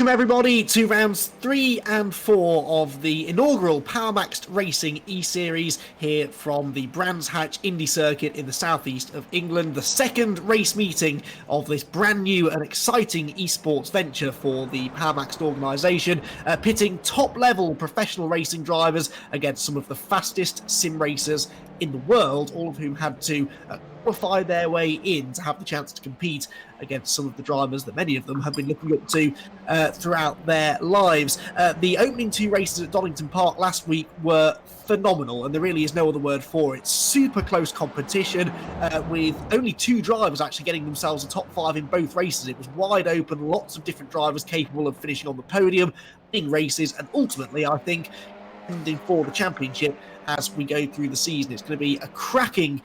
Welcome everybody to rounds 3 and 4 of the inaugural PowerMaxed Racing eSeries here from the Brands Hatch Indy circuit in the southeast of England. The second race meeting of this brand new and exciting esports venture for the PowerMaxed organisation, pitting top level professional racing drivers against some of the fastest sim racers in the world, all of whom had to qualify their way in to have the chance to compete against some of the drivers that many of them have been looking up to throughout their lives. The opening two races at Donington Park last week were phenomenal, and there really is no other word for it. Super close competition with only two drivers actually getting themselves a top five in both races. It was wide open, lots of different drivers capable of finishing on the podium, winning races, and ultimately, I think, ending for the championship as we go through the season. It's going to be a cracking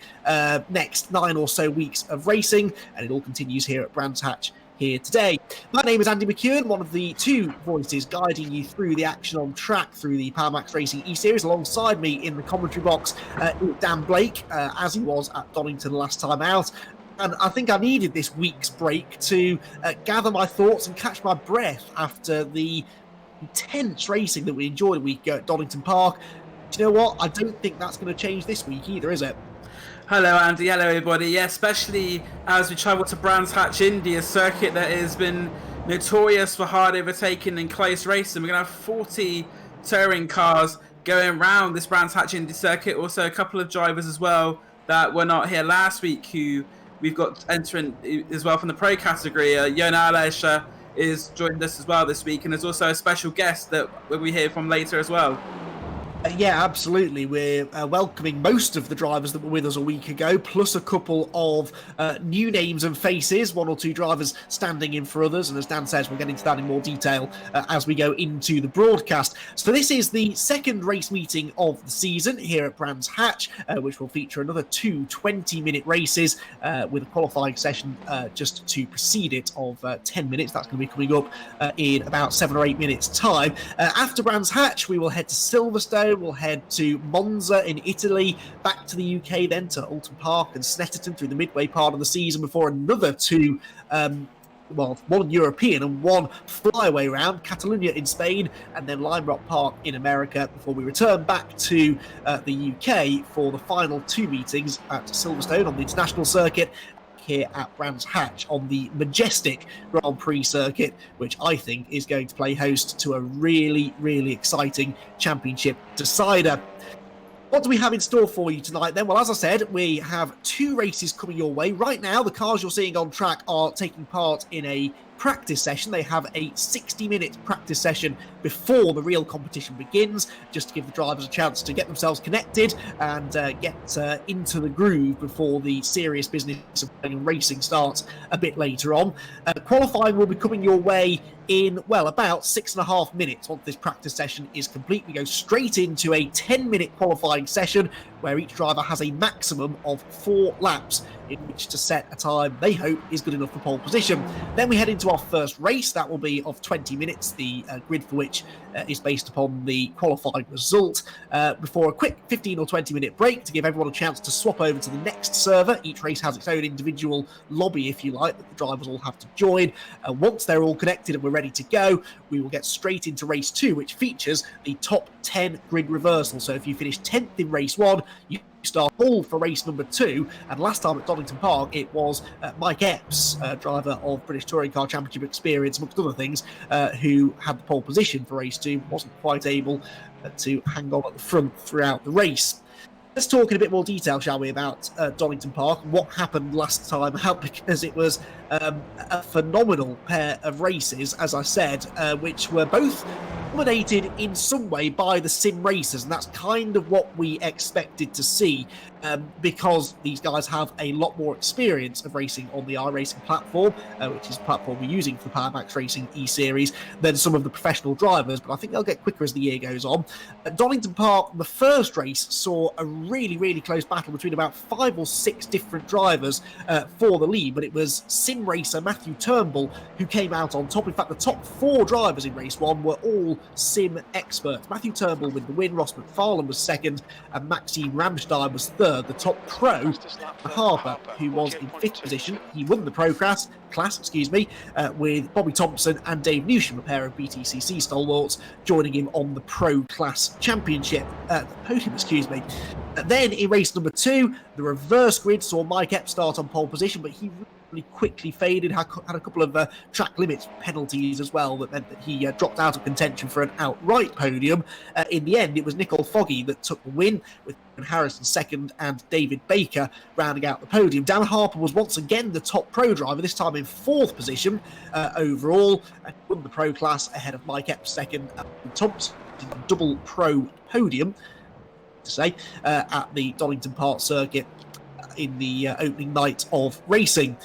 next 9 or so weeks of racing, and it all continues here at Brands Hatch here today. My name is Andy McEwen, one of the two voices guiding you through the action on track through the PowerMaxed Racing eSeries. Alongside me in the commentary box, Dan Blake, as he was at Donington last time out. And I think I needed this week's break to gather my thoughts and catch my breath after the intense racing that we enjoyed a week ago at Donington Park. Do you know what? I don't think that's going to change this week either, is it? Hello, Andy. Hello, everybody. Yeah, especially as we travel to Brands Hatch Indy, a circuit that has been notorious for hard overtaking and close racing. We're going to have 40 touring cars going around this Brands Hatch Indy circuit. Also, a couple of drivers as well that were not here last week who we've got entering as well from the pro category. Jon Alesh is joined us as well this week, and there's also a special guest that we'll be hear from later as well. Yeah, absolutely. We're welcoming most of the drivers that were with us a week ago, plus a couple of new names and faces, one or two drivers standing in for others. And as Dan says, we'll get into that in more detail as we go into the broadcast. So this is the second race meeting of the season here at Brands Hatch, which will feature another two 20-minute races with a qualifying session just to precede it of 10 minutes. That's going to be coming up in about 7 or 8 minutes' time. After Brands Hatch, we will head to Silverstone. We'll head to Monza in Italy, back to the UK, then to Alton Park and Snetterton through the midway part of the season before another two, one European and one flyaway round, Catalunya in Spain, and then Lime Rock Park in America before we return back to the UK for the final two meetings at Silverstone on the international circuit, here at Brands Hatch on the majestic Grand Prix circuit, which I think is going to play host to a really, really exciting championship decider. What do we have in store for you tonight then? Well, as I said, we have two races coming your way. Right now, the cars you're seeing on track are taking part in a practice session. They have a 60-minute practice session before the real competition begins, just to give the drivers a chance to get themselves connected and get into the groove before the serious business of racing starts a bit later on. Qualifying will be coming your way in, well, about 6.5 minutes. Once this practice session is complete, we go straight into a 10-minute qualifying session where each driver has a maximum of 4 laps in which to set a time they hope is good enough for pole position. Then we head into our first race. That will be of 20 minutes, the grid for which is based upon the qualifying result, before a quick 15 or 20 minute break to give everyone a chance to swap over to the next server. Each race has its own individual lobby, if you like, that the drivers all have to join. Once they're all connected and we're ready to go, we will get straight into race 2, which features the top 10 grid reversal. So if you finish 10th in race 1, you start all for race number 2. And last time at Donington Park, it was Mike Epps, driver of British Touring Car Championship experience, amongst other things, who had the pole position for race 2, wasn't quite able to hang on at the front throughout the race. Let's talk in a bit more detail, shall we, about Donington Park and what happened last time out, because it was a phenomenal pair of races, as I said, which were both dominated in some way by the sim racers, and that's kind of what we expected to see, because these guys have a lot more experience of racing on the iRacing platform, which is the platform we're using for the PowerMaxed Racing eSeries, than some of the professional drivers, but I think they'll get quicker as the year goes on. At Donington Park, the first race saw a really, really close battle between about 5 or 6 different drivers for the lead, but it was sim racer Matthew Turnbull who came out on top. In fact, the top 4 drivers in race 1 were all sim experts. Matthew Turnbull with the win, Ross McFarlane was second, and Maxime Ramstein was third. The top pro, Harper, who was in fifth position, he won the pro class, with Bobby Thompson and Dave Newsham, a pair of BTCC stalwarts, joining him on the pro class championship podium. Then in race number 2, the reverse grid saw Mike Epps start on pole position, but he really quickly faded, had a couple of track limits penalties as well that meant that he dropped out of contention for an outright podium. In the end, it was Nicole Foggy that took the win, with Harrison second and David Baker rounding out the podium. Dan Harper was once again the top pro driver, this time in fourth position overall, and won the pro class ahead of Mike Epps second and Thompson, double pro podium at the Donington Park circuit in the opening night of racing.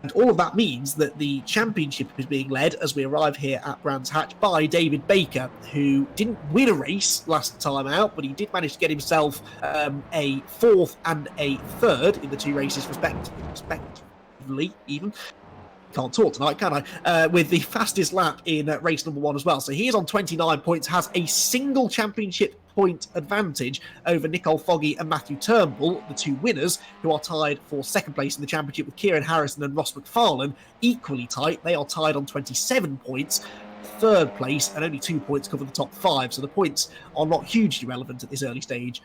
And all of that means that the championship is being led, as we arrive here at Brands Hatch, by David Baker, who didn't win a race last time out, but he did manage to get himself a fourth and a third in the 2 races respectively, even. Can't talk tonight, can I? With the fastest lap in race number 1 as well. So he is on 29 points, has a single championship point advantage over Nicole Foggy and Matthew Turnbull, the 2 winners, who are tied for second place in the championship with Kieran Harrison and Ross McFarlane, equally tight. They are tied on 27 points, third place, and only 2 points cover the top 5. So the points are not hugely relevant at this early stage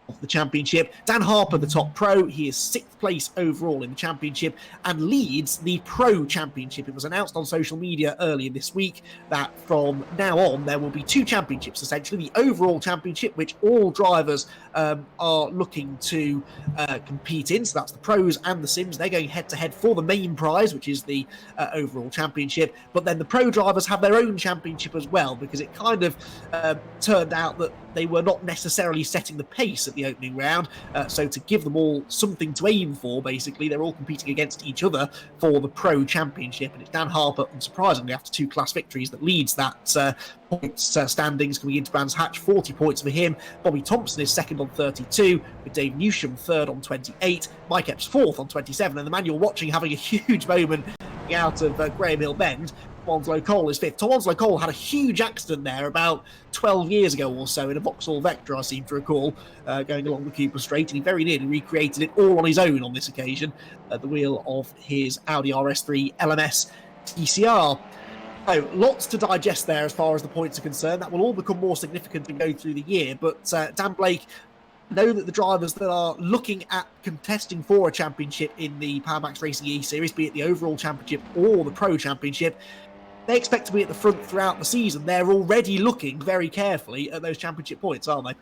of the championship. Dan Harper, the top pro, he is 6th place overall in the championship and leads the pro championship. It was announced on social media earlier this week that from now on there will be 2 championships, essentially the overall championship, which all drivers are looking to compete in. So that's the pros and the sims. They're going head to head for the main prize, which is the overall championship. But then the pro drivers have their own championship as well, because it kind of turned out that they were not necessarily setting the pace at the opening round. So to give them all something to aim for, basically, they're all competing against each other for the pro championship. And it's Dan Harper, unsurprisingly, after 2 class victories, that leads that points standings coming into Brands Hatch. 40 points for him. Bobby Thompson is second on 32, with Dave Newsham third on 28, Mike Epps fourth on 27, and the man you're watching having a huge moment out of Graham Hill Bend, Tom Onslow Cole is fifth. Tom Onslow Cole had a huge accident there about 12 years ago or so in a Vauxhall Vectra, I seem to recall, going along the Cooper Straight, and he very nearly recreated it all on his own on this occasion at the wheel of his Audi RS3 LMS TCR. So, lots to digest there as far as the points are concerned. That will all become more significant and go through the year, but Dan Blake, know that the drivers that are looking at contesting for a championship in the PowerMaxed Racing E-Series, be it the overall championship or the pro championship, they expect to be at the front throughout the season. They're already looking very carefully at those championship points, aren't they?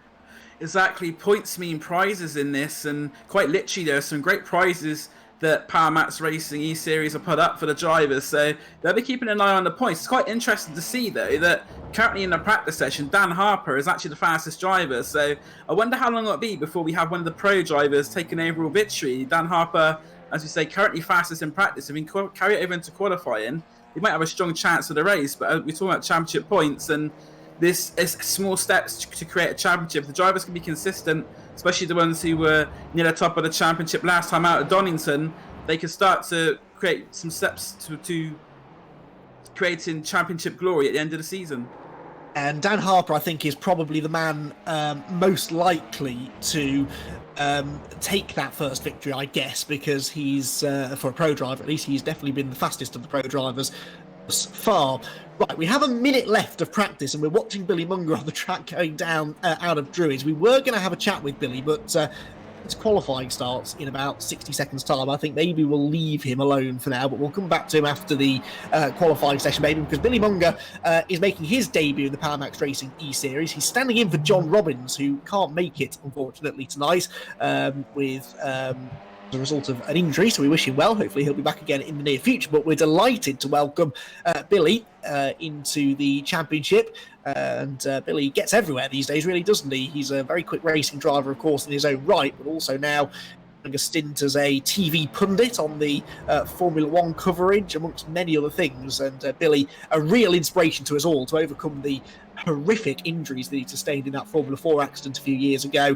Exactly. Points mean prizes in this, and quite literally there are some great prizes that PowerMaxed Racing E-Series have put up for the drivers, so they'll be keeping an eye on the points. It's quite interesting to see, though, that currently in the practice session, Dan Harper is actually the fastest driver, so I wonder how long it'll be before we have one of the pro drivers take an overall victory. Dan Harper, as we say, currently fastest in practice. If we can carry it over into qualifying, he might have a strong chance of the race, but we're talking about championship points, and this is small steps to create a championship. The drivers can be consistent, especially the ones who were near the top of the championship last time out at Donington. They can start to create some steps to creating championship glory at the end of the season. And Dan Harper, I think, is probably the man most likely to take that first victory, I guess, because he's, for a pro driver at least, he's definitely been the fastest of the pro drivers thus far. Right, we have a minute left of practice, and we're watching Billy Munger on the track going down out of Druids. We were going to have a chat with Billy, but his qualifying starts in about 60 seconds' time. I think maybe we'll leave him alone for now, but we'll come back to him after the qualifying session, maybe, because Billy Munger is making his debut in the PowerMaxed Racing E-Series. He's standing in for John Robbins, who can't make it, unfortunately, tonight with as a result of an injury, so we wish him well. Hopefully he'll be back again in the near future, but we're delighted to welcome Billy into the championship. And Billy gets everywhere these days, really, doesn't he? He's a very quick racing driver, of course, in his own right, but also now a stint as a TV pundit on the Formula One coverage, amongst many other things. And Billy, a real inspiration to us all to overcome the horrific injuries that he sustained in that Formula 4 accident a few years ago,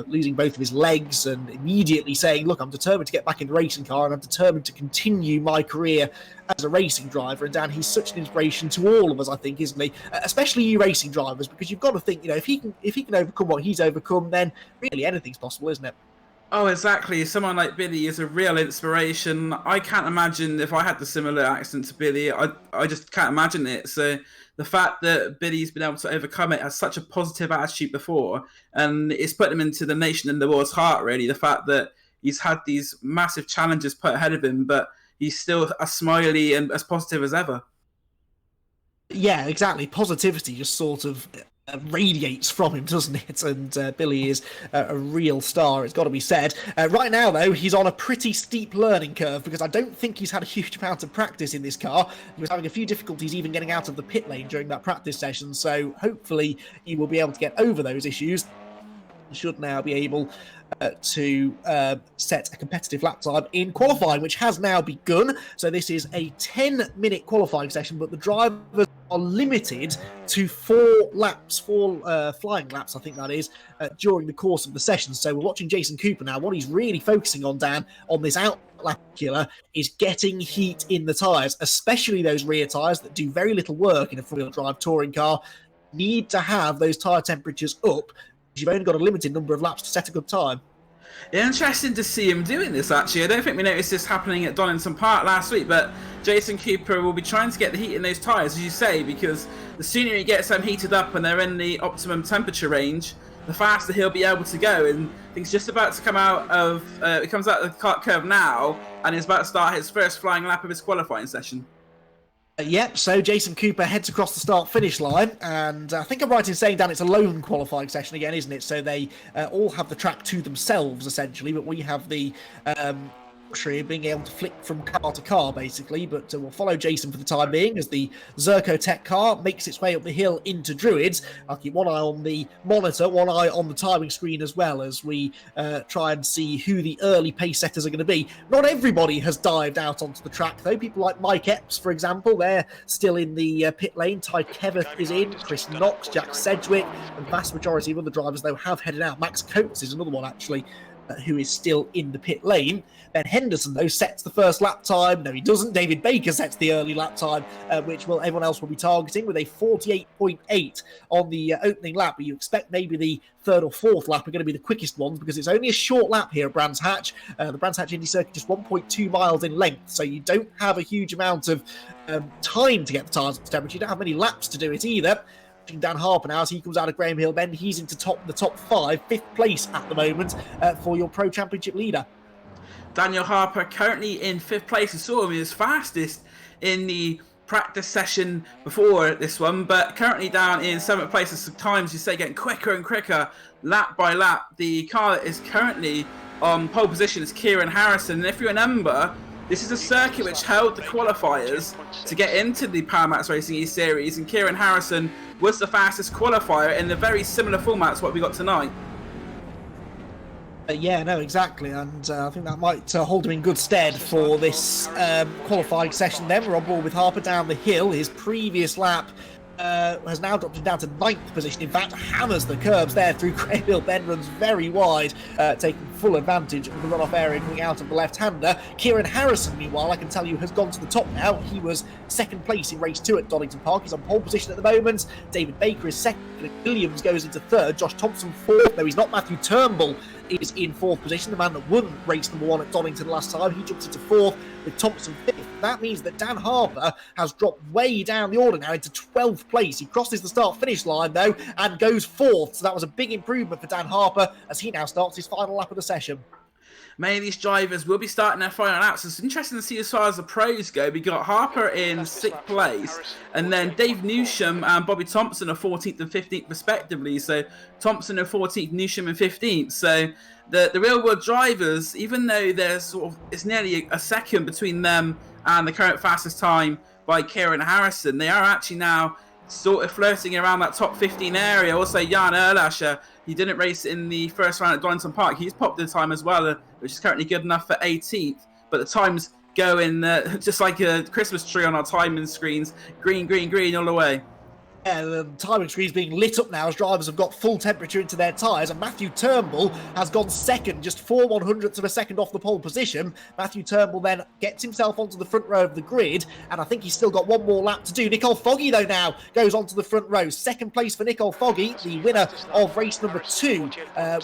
losing both of his legs and immediately saying, look, I'm determined to get back in the racing car and I'm determined to continue my career as a racing driver. And Dan, he's such an inspiration to all of us, I think, isn't he? Especially you racing drivers, because you've got to think, if he can overcome what he's overcome, then really anything's possible, isn't it? Oh, exactly. Someone like Billy is a real inspiration. I can't imagine if I had the similar accident to Billy. I just can't imagine it. So the fact that Billy's been able to overcome it, has such a positive attitude before, and it's put him into the nation and the world's heart, really. The fact that he's had these massive challenges put ahead of him, but he's still as smiley and as positive as ever. Yeah, exactly. Positivity just sort of radiates from him, doesn't it? And Billy is a real star, it's got to be said. Right now, though, he's on a pretty steep learning curve, because I don't think he's had a huge amount of practice in this car. He was having a few difficulties even getting out of the pit lane during that practice session, so hopefully he will be able to get over those issues. He should now be able to set a competitive lap time in qualifying, which has now begun. So this is a 10-minute qualifying session, but the drivers are limited to 4 laps, 4 flying laps, I think that is, during the course of the session. So we're watching Jason Cooper now. What he's really focusing on, Dan, on this outlap killer, is getting heat in the tyres, especially those rear tyres that do very little work in a four-wheel drive touring car. Need to have those tyre temperatures up. You've only got a limited number of laps to set a good time. Interesting to see him doing this, actually. I don't think we noticed this happening at Donington Park last week, but Jason Cooper will be trying to get the heat in those tyres, as you say, because the sooner he gets them heated up and they're in the optimum temperature range, the faster he'll be able to go. And I think he's just about to come out of, he comes out of the kart curve now, and he's about to start his first flying lap of his qualifying session. Yep, so Jason Cooper heads across the start-finish line, and I think I'm right in saying, Dan, it's a lone qualifying session again, isn't it? So they all have the track to themselves, essentially, but we have the luxury of being able to flick from car to car, basically. But we'll follow Jason for the time being as the Zerko Tech car makes its way up the hill into Druids. I'll keep one eye on the monitor, one eye on the timing screen as well, as we try and see who the early pace setters are going to be. Not everybody has dived out onto the track, though. People like Mike Epps, for example, they're still in the pit lane. Ty Keveth is in, Chris Knox, Jack Sedgwick, and the vast majority of other drivers, though, have headed out. Max Coates is another one, actually, who is still in the pit lane. Ben Henderson, though, sets the first lap time. No, he doesn't. David Baker sets the early lap time, which everyone else will be targeting, with a 48.8 on the opening lap. But you expect maybe the third or fourth lap are going to be the quickest ones, because it's only a short lap here at Brands Hatch. The Brands Hatch Indy circuit just 1.2 miles in length, so you don't have a huge amount of time to get the tyres up to temperature. You don't have many laps to do it either. Dan Harper now, as he comes out of Graham Hill Bend, he's into the top 5, 5th place at the moment for your Pro Championship leader. Daniel Harper currently in 5th place. We saw him, he was fastest in the practice session before this one, but currently down in 7th place. As times you say, getting quicker and quicker lap by lap. The car that is currently on pole position is Kieran Harrison, and if you remember, this is a circuit which held the qualifiers to get into the PowerMaxed Racing eSeries, and Kieran Harrison was the fastest qualifier in a very similar format to what we got tonight. Yeah, no, exactly, and I think that might hold him in good stead for this qualifying session. Then we're on board with Harper down the hill. His previous lap has now dropped him down to 9th position. In fact, hammers the curbs there through Graham Hill Bend, runs very wide, taking full advantage of the runoff area coming out of the left-hander. Kieran Harrison, meanwhile, I can tell you, has gone to the top now. He was 2nd place in race 2 at Donington Park. He's on pole position at the moment. David Baker is 2nd. Williams goes into 3rd. Josh Thompson 4th. No, he's not. Matthew Turnbull is in 4th position. The man that won race number 1 at Donington last time, he jumps into 4th with Thompson 5th. That means that Dan Harper has dropped way down the order now into 12th place. He crosses the start-finish line, though, and goes 4th. So that was a big improvement for Dan Harper as he now starts his final lap of the session. Many of these drivers will be starting their final laps. It's interesting to see as far as the pros go. We got Harper in 6th place, and then Dave Newsham and Bobby Thompson are 14th and 15th respectively. So Thompson are 14th, Newsham and 15th. So the real world drivers, even though there's it's nearly a second between them and the current fastest time by Kieran Harrison, they are actually now sort of flirting around that top 15 area. Also, Jan Erlascher, he didn't race in the first round at Donington Park. He's popped the time as well, which is currently good enough for 18th. But the times go in just like a Christmas tree on our timing screens. Green, green, green all the way. Yeah, the timing screen's being lit up now as drivers have got full temperature into their tyres, and Matthew Turnbull has gone second, just 4/100ths of a second off the pole position. Matthew Turnbull then gets himself onto the front row of the grid, and I think he's still got one more lap to do. Nicole Foggy, though, now goes onto the front row. Second place for Nicole Foggy, the winner of race number 2,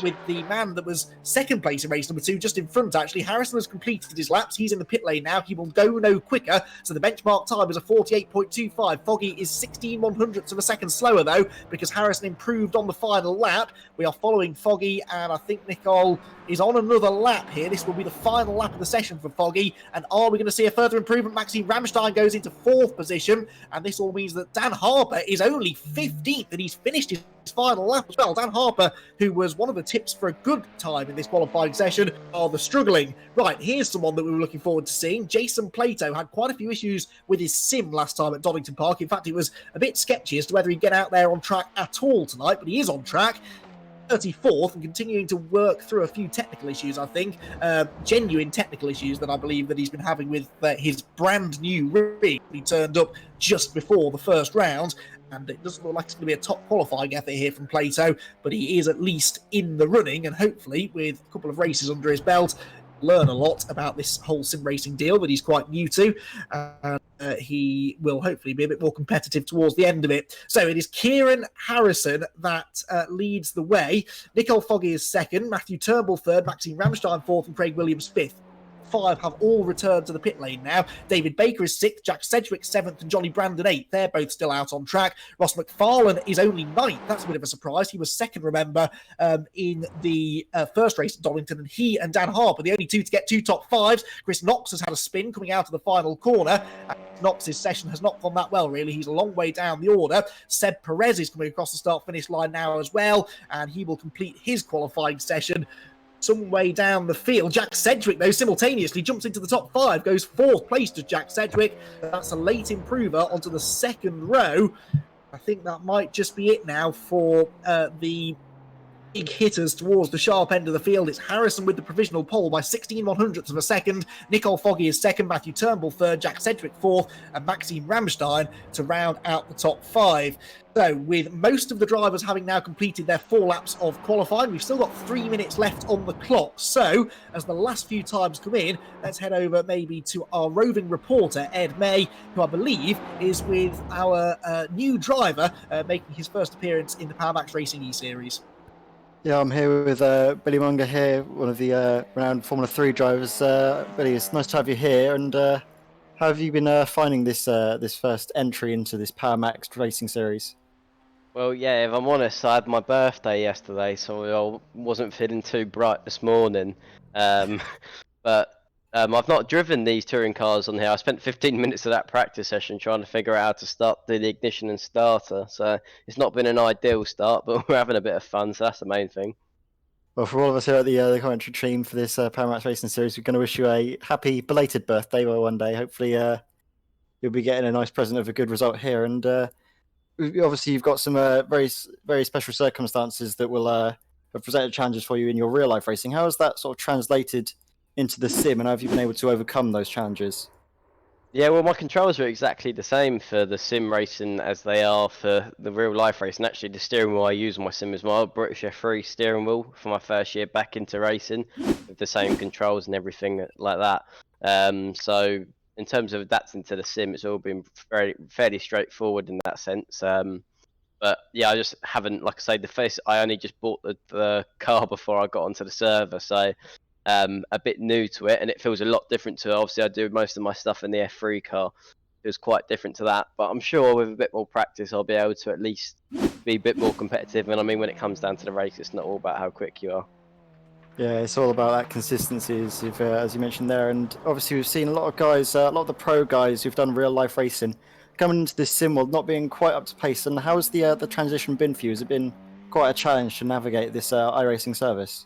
with the man that was second place in race number 2 just in front, actually. Harrison has completed his laps. He's in the pit lane now. He will go no quicker, so the benchmark time is a 48.25. Foggy is 16/100ths of a second slower, though, because Harrison improved on the final lap. We are following Foggy, and I think Nicole is on another lap here. This will be the final lap of the session for Foggy, and are we going to see a further improvement? Maxime Ramstein goes into 4th position, and this all means that Dan Harper is only 15th, and he's finished his final lap as well. Dan Harper, who was one of the tips for a good time in this qualifying session, are the struggling. Right, here's someone that we were looking forward to seeing. Jason Plato had quite a few issues with his sim last time at Donington Park. In fact, it was a bit sketchy as to whether he'd get out there on track at all tonight, but he is on track. 34th, and continuing to work through a few technical issues, I think. Genuine technical issues that I believe that he's been having with his brand new rig. He turned up just before the first round, and it doesn't look like it's going to be a top qualifying effort here from Plato, but he is at least in the running, and hopefully with a couple of races under his belt, learn a lot about this whole sim racing deal that he's quite new to. He will hopefully be a bit more competitive towards the end of it. So it is Kieran Harrison that leads the way. Nicole Foggy is second, Matthew Turnbull third, Maxime Ramstein fourth, and Craig Williams fifth. 5 have all returned to the pit lane now. David Baker is 6th, Jack Sedgwick 7th, and Johnny Brandon 8th. They're both still out on track. Ross McFarlane is only 9th. That's a bit of a surprise. He was second, remember, in the first race at Donington, and he and Dan Harper, the only two to get 2 top 5s. Chris Knox has had a spin coming out of the final corner. Knox's session has not gone that well, really. He's a long way down the order. Seb Perez is coming across the start-finish line now as well, and he will complete his qualifying session some way down the field. Jack Sedgwick, though, simultaneously jumps into the top 5, goes 4th place to Jack Sedgwick. That's a late improver onto the second row. I think that might just be it now for the big hitters towards the sharp end of the field. It's Harrison with the provisional pole by 16/100ths of a second. Nicole Foggy is second, Matthew Turnbull third, Jack Sedgwick fourth, and Maxime Ramstein to round out the top 5. So with most of the drivers having now completed their 4 laps of qualifying, we've still got 3 minutes left on the clock. So as the last few times come in, let's head over maybe to our roving reporter, Ed May, who I believe is with our new driver making his first appearance in the PowerMaxed Racing eSeries. Yeah, I'm here with Billy Munger here, one of the renowned Formula 3 drivers. Billy, it's nice to have you here. And how have you been finding this this first entry into this PowerMaxed Racing series? Well, yeah, if I'm honest, I had my birthday yesterday, so I wasn't feeling too bright this morning. But I've not driven these touring cars on here. I spent 15 minutes of that practice session trying to figure out how to start the ignition and starter. So it's not been an ideal start, but we're having a bit of fun, so that's the main thing. Well, for all of us here at the commentary team for this PowerMaxed Racing series, we're going to wish you a happy belated birthday one day. Hopefully you'll be getting a nice present of a good result here. And obviously you've got some very, very special circumstances that will have presented challenges for you in your real life racing. How has that sort of translated into the sim, and how have you been able to overcome those challenges? Yeah, well, my controls are exactly the same for the sim racing as they are for the real life racing. Actually, the steering wheel I use on my sim is my old British F3 steering wheel for my first year back into racing, with the same controls and everything like that. So in terms of adapting to the sim, it's all been fairly straightforward in that sense. But yeah, I just haven't, like I say, I only just bought the car before I got onto the server, so a bit new to it, and it feels a lot different to, obviously I do most of my stuff in the F3 car. It was quite different to that, but I'm sure with a bit more practice I'll be able to at least be a bit more competitive. And I mean, when it comes down to the race, it's not all about how quick you are. Yeah, it's all about that consistency, as you mentioned there. And obviously we've seen a lot of guys, a lot of the pro guys who've done real life racing coming into this sim world not being quite up to pace. And how's the transition been for you? Has it been quite a challenge to navigate this iRacing service?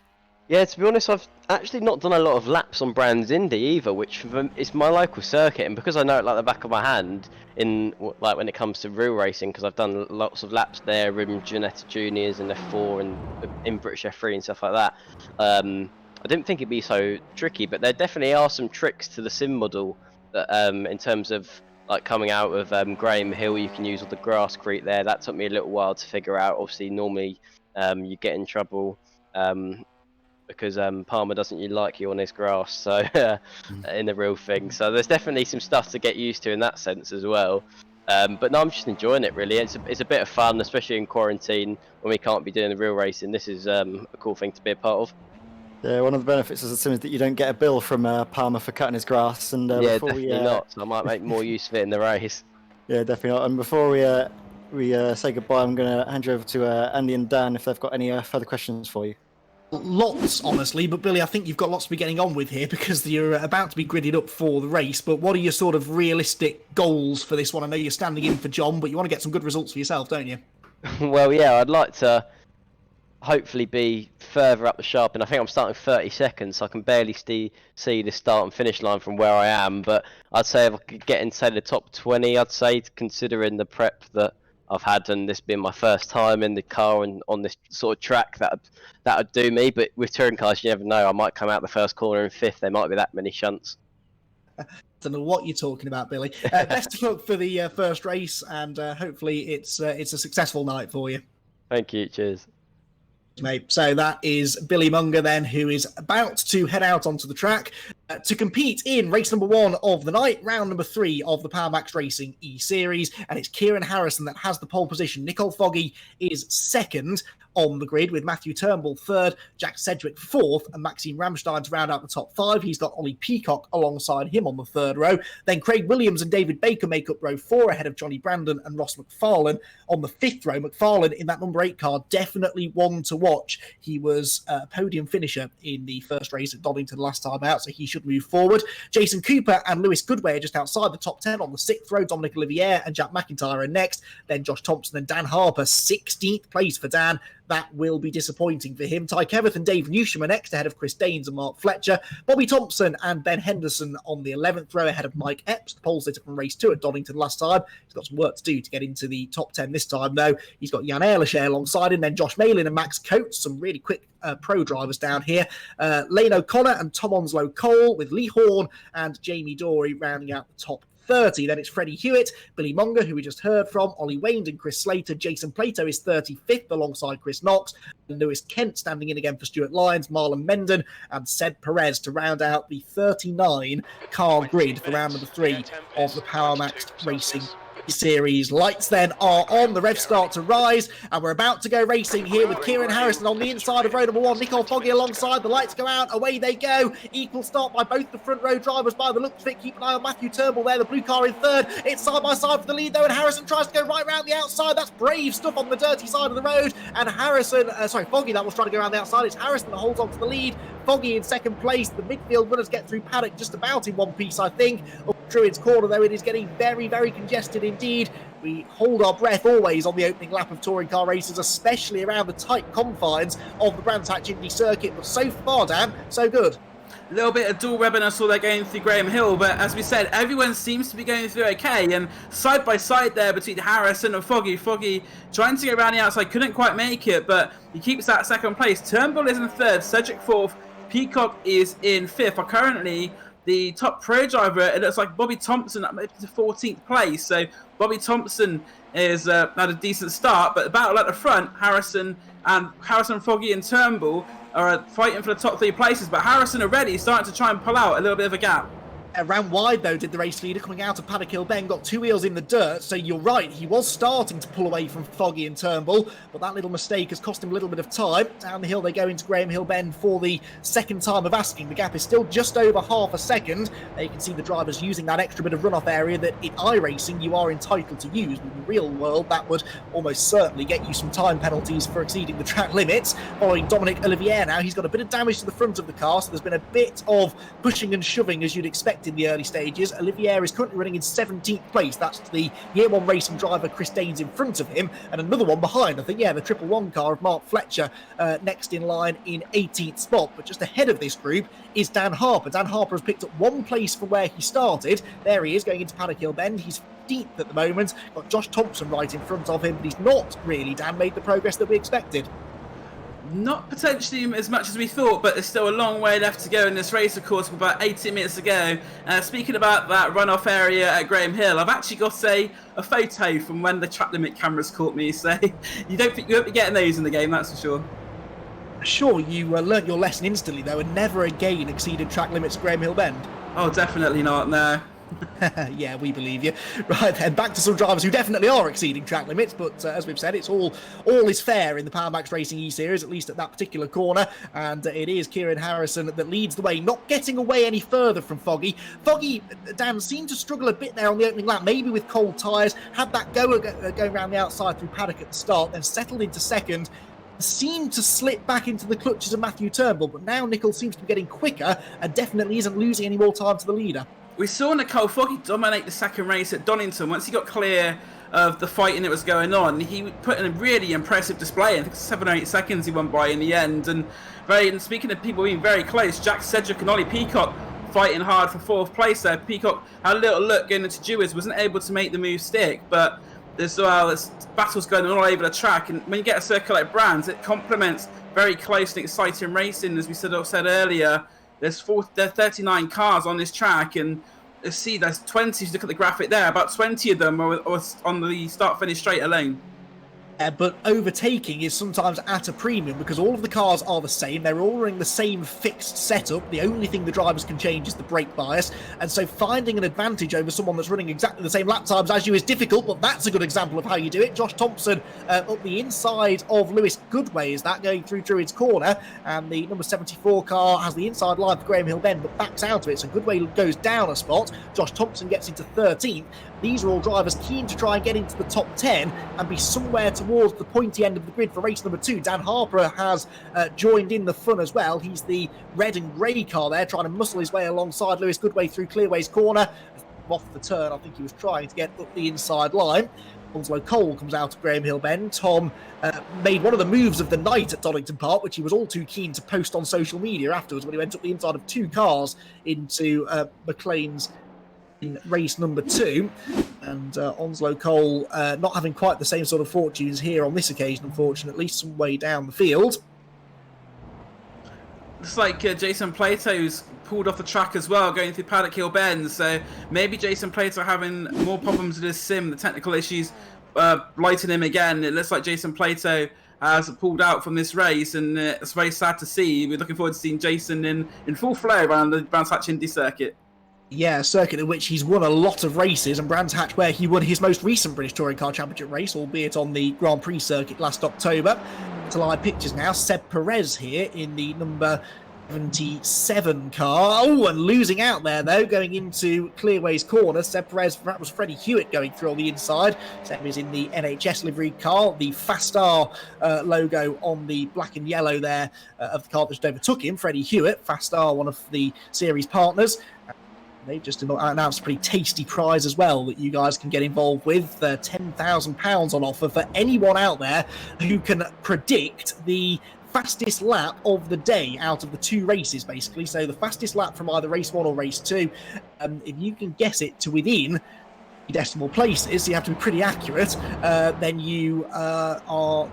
Yeah, to be honest, I've actually not done a lot of laps on Brands Indy either, which is my local circuit, and because I know it like the back of my hand like when it comes to real racing, because I've done lots of laps there in Ginetta Juniors and F4 and in British F3 and stuff like that. I didn't think it'd be so tricky, but there definitely are some tricks to the sim model that, in terms of like coming out of Graham Hill, you can use all the grasscrete there. That took me a little while to figure out. Obviously, normally you get in trouble. Because Palmer doesn't like you on his grass, so in the real thing. So there's definitely some stuff to get used to in that sense as well. But no, I'm just enjoying it really. It's a bit of fun, especially in quarantine when we can't be doing the real racing. This is a cool thing to be a part of. Yeah, one of the benefits of the sim is that you don't get a bill from Palmer for cutting his grass. And Yeah, before definitely not. So I might make more use of it in the race. Yeah, definitely not. And before we say goodbye, I'm going to hand you over to Andy and Dan if they've got any further questions for you. Lots, honestly, but Billy, I think you've got lots to be getting on with here because you're about to be gridded up for the race. But what are your sort of realistic goals for this one? I know you're standing in for John, but you want to get some good results for yourself, don't you? Well, yeah, I'd like to hopefully be further up the sharp, and I think I'm starting 30 seconds, so I can barely see the start and finish line from where I am. But I'd say if I could get into the top 20, I'd say, considering the prep that I've had and this being my first time in the car and on this sort of track, that would do me. But with touring cars, you never know. I might come out the first corner in fifth. There might be that many shunts. Don't know what you're talking about, Billy. Best of luck for the first race, and hopefully it's a successful night for you. Thank you. Cheers. Mate. So that is Billy Munger then, who is about to head out onto the track to compete in race number 1 of the night, round number 3 of the PowerMaxed Racing eSeries, and it's Kieran Harrison that has the pole position. Nicole Foggy is second on the grid, with Matthew Turnbull third, Jack Sedgwick fourth, and Maxime Ramstein to round out the top 5. He's got Ollie Peacock alongside him on the third row. Then Craig Williams and David Baker make up row 4 ahead of Johnny Brandon and Ross McFarlane on the 5th row. McFarlane in that number 8 car, definitely one to watch. He was a podium finisher in the first race at Donington last time out, so he should move forward. Jason Cooper and Lewis Goodway are just outside the top 10 on the 6th row. Dominic Olivier and Jack McIntyre are next. Then Josh Thompson and Dan Harper, 16th place for Dan. That will be disappointing for him. Ty Keveth and Dave Newsham are next ahead of Chris Daines and Mark Fletcher. Bobby Thompson and Ben Henderson on the 11th row ahead of Mike Epps, the pole sitter from race 2 at Donington last time. He's got some work to do to get into the top 10 this time, though. He's got Jan Ehrlicher alongside him, then Josh Malin and Max Coates, some really quick pro drivers down here. Lane O'Connor and Tom Onslow Cole with Lee Horn and Jamie Dory rounding out the top 30. Then it's Freddie Hewitt, Billy Munger, who we just heard from, Ollie Wayne and Chris Slater. Jason Plato is 35th alongside Chris Knox. And Lewis Kent standing in again for Stuart Lyons, Marlon Menden and Sed Perez to round out the 39 car grid for round number 3 of the PowerMaxed Racing Series. Lights then are on, the revs start to rise, and we're about to go racing here with Kieran Harrison on the inside of row number 1, Nicole Foggy alongside. The lights go out, away they go. Equal start by both the front row drivers by the looks of it. Keep an eye on Matthew Turnbull there, the blue car in third. It's side by side for the lead though, and Harrison tries to go right round the outside. That's brave stuff on the dirty side of the road, and Foggy that was trying to go around the outside. It's Harrison that holds on to the lead. Foggy in second place. The midfield runners get through paddock just about in one piece, I think. Druid's corner, though, it is getting very, very congested indeed. We hold our breath always on the opening lap of touring car races, especially around the tight confines of the Brands Hatch Indy circuit. But so far, Dan, so good. A little bit of dual webbing, I saw they're going through Graham Hill, but as we said, everyone seems to be going through okay, and side by side there between Harrison and Foggy trying to go around the outside, couldn't quite make it, but he keeps that second place. Turnbull is in third, Cedric fourth, Peacock is in fifth. Currently the top pro driver, it looks like Bobby Thompson up to 14th place, so Bobby Thompson is had a decent start, but the battle at the front, Harrison, Foggy and Turnbull are fighting for the top 3 places, but Harrison already starting to try and pull out a little bit of a gap. Ran wide though, did the race leader coming out of Paddock Hill Bend, got 2 wheels in the dirt, so you're right, he was starting to pull away from Foggy and Turnbull, but that little mistake has cost him a little bit of time. Down the hill they go into Graham Hill Bend for the second time of asking. The gap is still just over half a second. There you can see the drivers using that extra bit of runoff area that in iRacing you are entitled to use. In the real world that would almost certainly get you some time penalties for exceeding the track limits. Following Dominic Olivier now, he's got a bit of damage to the front of the car, so there's been a bit of pushing and shoving as you'd expect expect in the early stages. Olivier is currently running in 17th place. That's the Year 1 racing driver Chris Danes in front of him, and another one behind. I think, the 111 car of Mark Fletcher next in line in 18th spot. But just ahead of this group is Dan Harper. Dan Harper has picked up 1 place from where he started. There he is, going into Paddock Hill Bend. He's deep at the moment. Got Josh Thompson right in front of him, but he's not really, Dan, made the progress that we expected. Not potentially as much as we thought, but there's still a long way left to go in this race, of course, with about 18 minutes to go. Speaking about that runoff area at Graham Hill, I've actually got, a photo from when the track limit cameras caught me, so you won't be getting those in the game, that's for sure. Sure, you learnt your lesson instantly, though, and never again exceeded track limits at Graham Hill Bend. Oh, definitely not, no. Yeah, we believe you. Right then, back to some drivers who definitely are exceeding track limits, but as we've said, it's all is fair in the PowerMaxed Racing eSeries, at least at that particular corner, and it is Kieran Harrison that leads the way, not getting away any further from Foggy. Foggy, Dan, seemed to struggle a bit there on the opening lap, maybe with cold tyres, had that going around the outside through Paddock at the start, then settled into second, seemed to slip back into the clutches of Matthew Turnbull, but now Nicol seems to be getting quicker and definitely isn't losing any more time to the leader. We saw Nicole Foggy dominate the second race at Donington. Once he got clear of the fighting that was going on, he put in a really impressive display. I think 7 or 8 seconds he went by in the end. And speaking of people being very close, Jack Sedgwick and Ollie Peacock fighting hard for 4th place there. Peacock had a little look going into Dewars, wasn't able to make the move stick, but there's battles going on all over the track. And when you get a circuit like Brands, it complements very close and exciting racing, as we said earlier. There's 39 cars on this track, and let's see, there's 20. Look at the graphic there. About 20 of them are on the start-finish straight alone. But overtaking is sometimes at a premium because all of the cars are the same. They're all running the same fixed setup. The only thing the drivers can change is the brake bias. And so finding an advantage over someone that's running exactly the same lap times as you is difficult, but that's a good example of how you do it. Josh Thompson up the inside of Lewis Goodway is that going through Druid's Corner. And the number 74 car has the inside line for Graham Hill Bend, but backs out of it. So Goodway goes down a spot. Josh Thompson gets into 13th. These are all drivers keen to try and get into the top 10 and be somewhere towards the pointy end of the grid for race number 2. Dan Harper has joined in the fun as well. He's the red and grey car there, trying to muscle his way alongside Lewis Goodway through Clearway's Corner. Off the turn, I think he was trying to get up the inside line. Onslow Cole comes out of Graham Hill Bend. Tom made one of the moves of the night at Donington Park, which he was all too keen to post on social media afterwards when he went up the inside of 2 cars into McLean's in race number 2, and Onslow Cole not having quite the same sort of fortunes here on this occasion, unfortunately, some way down the field. Looks like Jason Plato's pulled off the track as well, going through Paddock Hill Bend, so maybe Jason Plato having more problems with his sim, the technical issues blighting him again. It looks like Jason Plato has pulled out from this race, and it's very sad to see. We're looking forward to seeing Jason in full flow around the Brands Hatch Indy circuit. Yeah, a circuit in which he's won a lot of races, and Brands Hatch where he won his most recent British Touring Car Championship race, albeit on the Grand Prix circuit last October. To live pictures now, Seb Perez here in the number 77 car. Oh, and losing out there, though, going into Clearway's Corner. Seb Perez, that was Freddie Hewitt going through on the inside. Seb is in the NHS livery car, the Fastar logo on the black and yellow there of the car that just overtook him. Freddie Hewitt, Fastar, one of the series partners. They've just announced a pretty tasty prize as well that you guys can get involved with. £10,000 on offer for anyone out there who can predict the fastest lap of the day out of the 2 races, basically. So the fastest lap from either race 1 or race 2. If you can guess it to within decimal places, so you have to be pretty accurate, then you are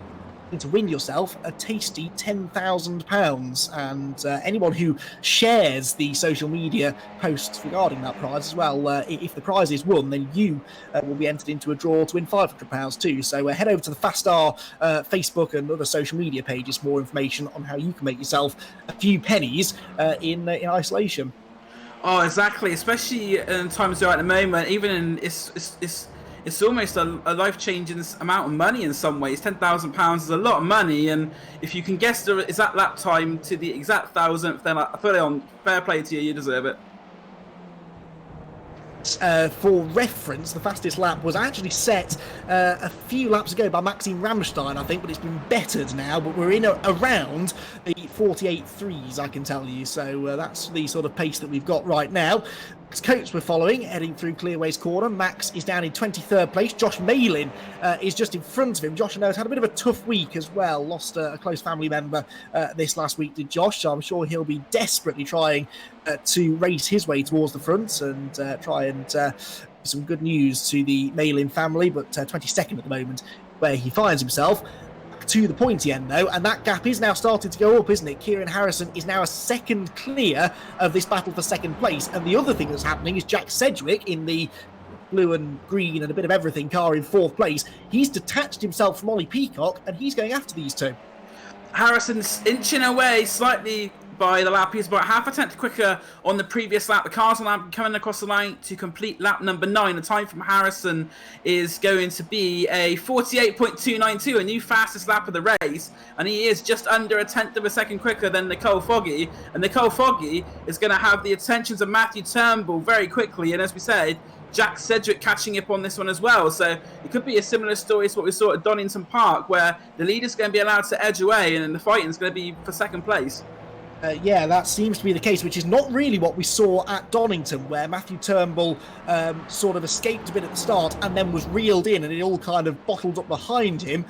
to win yourself a tasty £10,000, and anyone who shares the social media posts regarding that prize as well, if the prize is won, then you will be entered into a draw to win £500 too. So head over to the Fastar Facebook and other social media pages for more information on how you can make yourself a few pennies in isolation. Oh, exactly. Especially in times we're at the moment, even in it's almost a life-changing amount of money in some ways. £10,000 is a lot of money, and if you can guess the exact lap time to the exact thousandth, then I put it on. Fair play to you, you deserve it. For reference, the fastest lap was actually set a few laps ago by Maxime Ramstein, I think, but it's been bettered now. But we're in around the 48.3s, I can tell you. So that's the sort of pace that we've got right now. Coates we're following, heading through Clearway's corner. Max is down in 23rd place. Josh Malin is just in front of him. Josh, I know, has had a bit of a tough week as well. Lost a close family member this last week, did Josh. So I'm sure he'll be desperately trying to race his way towards the front and try and some good news to the Malin family. But 22nd at the moment where he finds himself. To the pointy end, though, and that gap is now starting to go up, isn't it? Kieran Harrison is now a second clear of this battle for second place. And the other thing that's happening is Jack Sedgwick in the blue and green and a bit of everything car in 4th place. He's detached himself from Ollie Peacock, and he's going after these two. Harrison's inching away slightly by the lap. He's about half a tenth quicker on the previous lap. The cars on coming across the line to complete lap number 9. The time from Harrison is going to be a 48.292, a new fastest lap of the race, and he is just under a tenth of a second quicker than Nicole Foggy. And Nicole Foggy is going to have the attentions of Matthew Turnbull very quickly, and as we said, Jack Sedgwick catching up on this one as well. So it could be a similar story to what we saw at Donington Park, where the leader's going to be allowed to edge away and the fighting's going to be for second place. Yeah, that seems to be the case, which is not really what we saw at Donington, where Matthew Turnbull sort of escaped a bit at the start and then was reeled in and it all kind of bottled up behind him.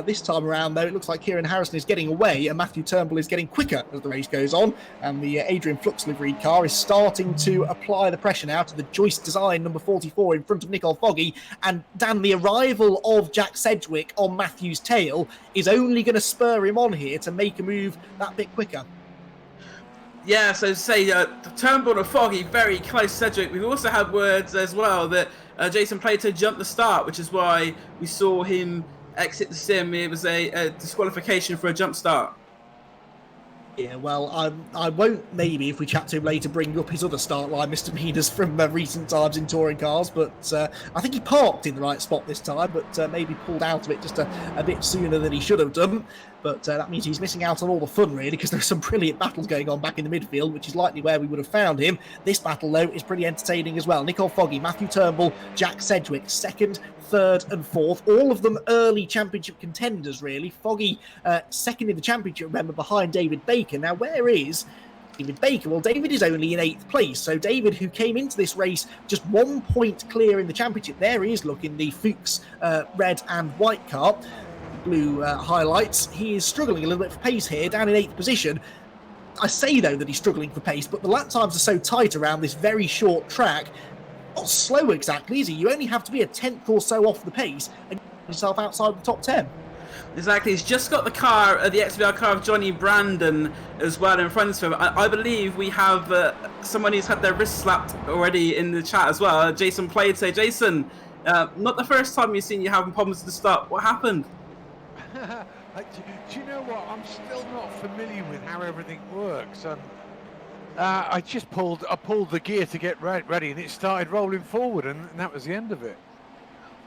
This time around, though, it looks like Kieran Harrison is getting away and Matthew Turnbull is getting quicker as the race goes on. And the Adrian Flux livery car is starting to apply the pressure now to the Joyce Design number 44 in front of Nicole Foggy. And Dan, the arrival of Jack Sedgwick on Matthew's tail is only going to spur him on here to make a move that bit quicker. Yeah, so say Turnbull and Foggy very close. Sedgwick. We've also had words as well that Jason Plato jumped the start, which is why we saw him exit the sim. It was a disqualification for a jump start. Yeah, well, I won't, maybe, if we chat to him later, bring up his other start line misdemeanors from recent times in touring cars, but I think he parked in the right spot this time, but maybe pulled out of it just a bit sooner than he should have done. But that means he's missing out on all the fun, really, because there's some brilliant battles going on back in the midfield, which is likely where we would have found him. This battle, though, is pretty entertaining as well. Nicole Foggy, Matthew Turnbull, Jack Sedgwick, 2nd, 3rd and 4th. All of them early championship contenders, really. Foggy, 2nd in the championship, remember, behind David Baker. Now, where is David Baker? Well, David is only in 8th place. So David, who came into this race just 1 point clear in the championship, there he is looking, the Fuchs red and white car. Blue highlights. He is struggling a little bit for pace here, down in 8th position. I say, though, that he's struggling for pace, but the lap times are so tight around this very short track. Not slow exactly, is he? You only have to be a tenth or so off the pace and get yourself outside the top 10. Exactly. He's just got the car, the XBR car of Johnny Brandon as well in front of him. I believe we have someone who's had their wrist slapped already in the chat as well. Jason played. Say, Jason, not the first time you've seen you having problems at the start. What happened? Do you know what? I'm still not familiar with how everything works, and I pulled the gear to get ready, and it started rolling forward, and that was the end of it.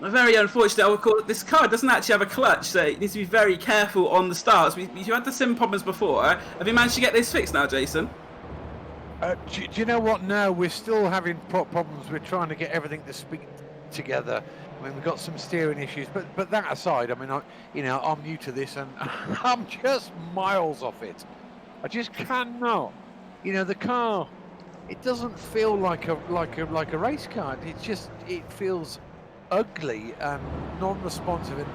Very unfortunate. Of course, this car doesn't actually have a clutch, so you need to be very careful on the starts. You had the sim problems before. Have you managed to get this fixed now, Jason? Do you know what? No, we're still having problems. We're trying to get everything to speak together. I mean, we've got some steering issues, but that aside, I mean, I'm new to this, and I'm just miles off it. I just cannot. The car, it doesn't feel like a race car. It feels ugly and non-responsive. And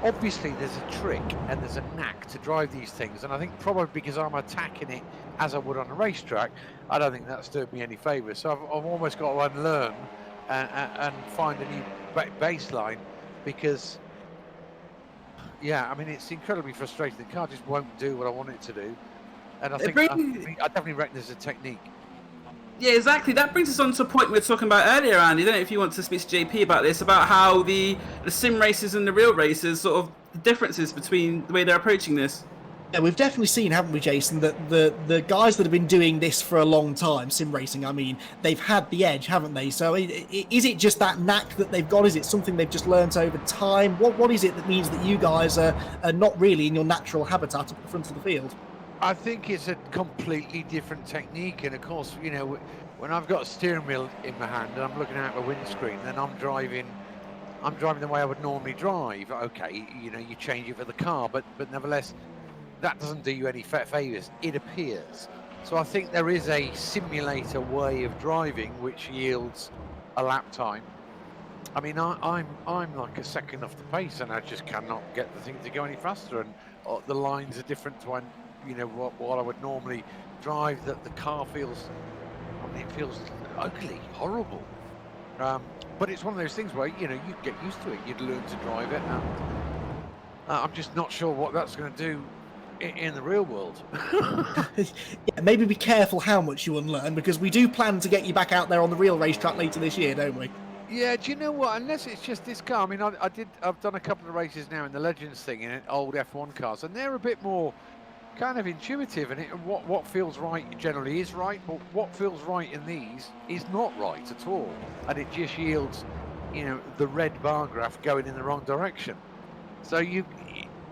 obviously, there's a trick and there's a knack to drive these things. And I think probably because I'm attacking it as I would on a racetrack, I don't think that's doing me any favours. So I've almost got to unlearn and find a new baseline, because I mean, it's incredibly frustrating. The car just won't do what I want it to do, and I definitely reckon there's a technique. Yeah, exactly. That brings us on to a point we were talking about earlier, Andy. I don't know if you want to speak to JP about this, about how the sim races and the real races, sort of the differences between the way they're approaching this. Yeah, we've definitely seen, haven't we, Jason, that the guys that have been doing this for a long time, sim racing, I mean, they've had the edge, haven't they? So is it just that knack that they've got? Is it something they've just learnt over time? What is it that means that you guys are not really in your natural habitat at the front of the field? I think it's a completely different technique, and of course, when I've got a steering wheel in my hand and I'm looking out the windscreen, then I'm driving the way I would normally drive. Okay, you change it for the car, but nevertheless, that doesn't do you any favours, it appears. So I think there is a simulator way of driving which yields a lap time. I mean, I'm like a second off the pace, and I just cannot get the thing to go any faster. And the lines are different to when, what I would normally drive. That the car feels, I mean, it feels ugly, horrible. But it's one of those things where you get used to it. You'd learn to drive it, and I'm just not sure what that's going to do in the real world. Yeah, maybe be careful how much you unlearn, because we do plan to get you back out there on the real racetrack later this year, don't we? Yeah, do you know what? Unless it's just this car. I mean, I've done a couple of races now in the Legends thing in old F1 cars, and they're a bit more kind of intuitive. And what feels right generally is right, but what feels right in these is not right at all, and it just yields, the red bar graph going in the wrong direction. So I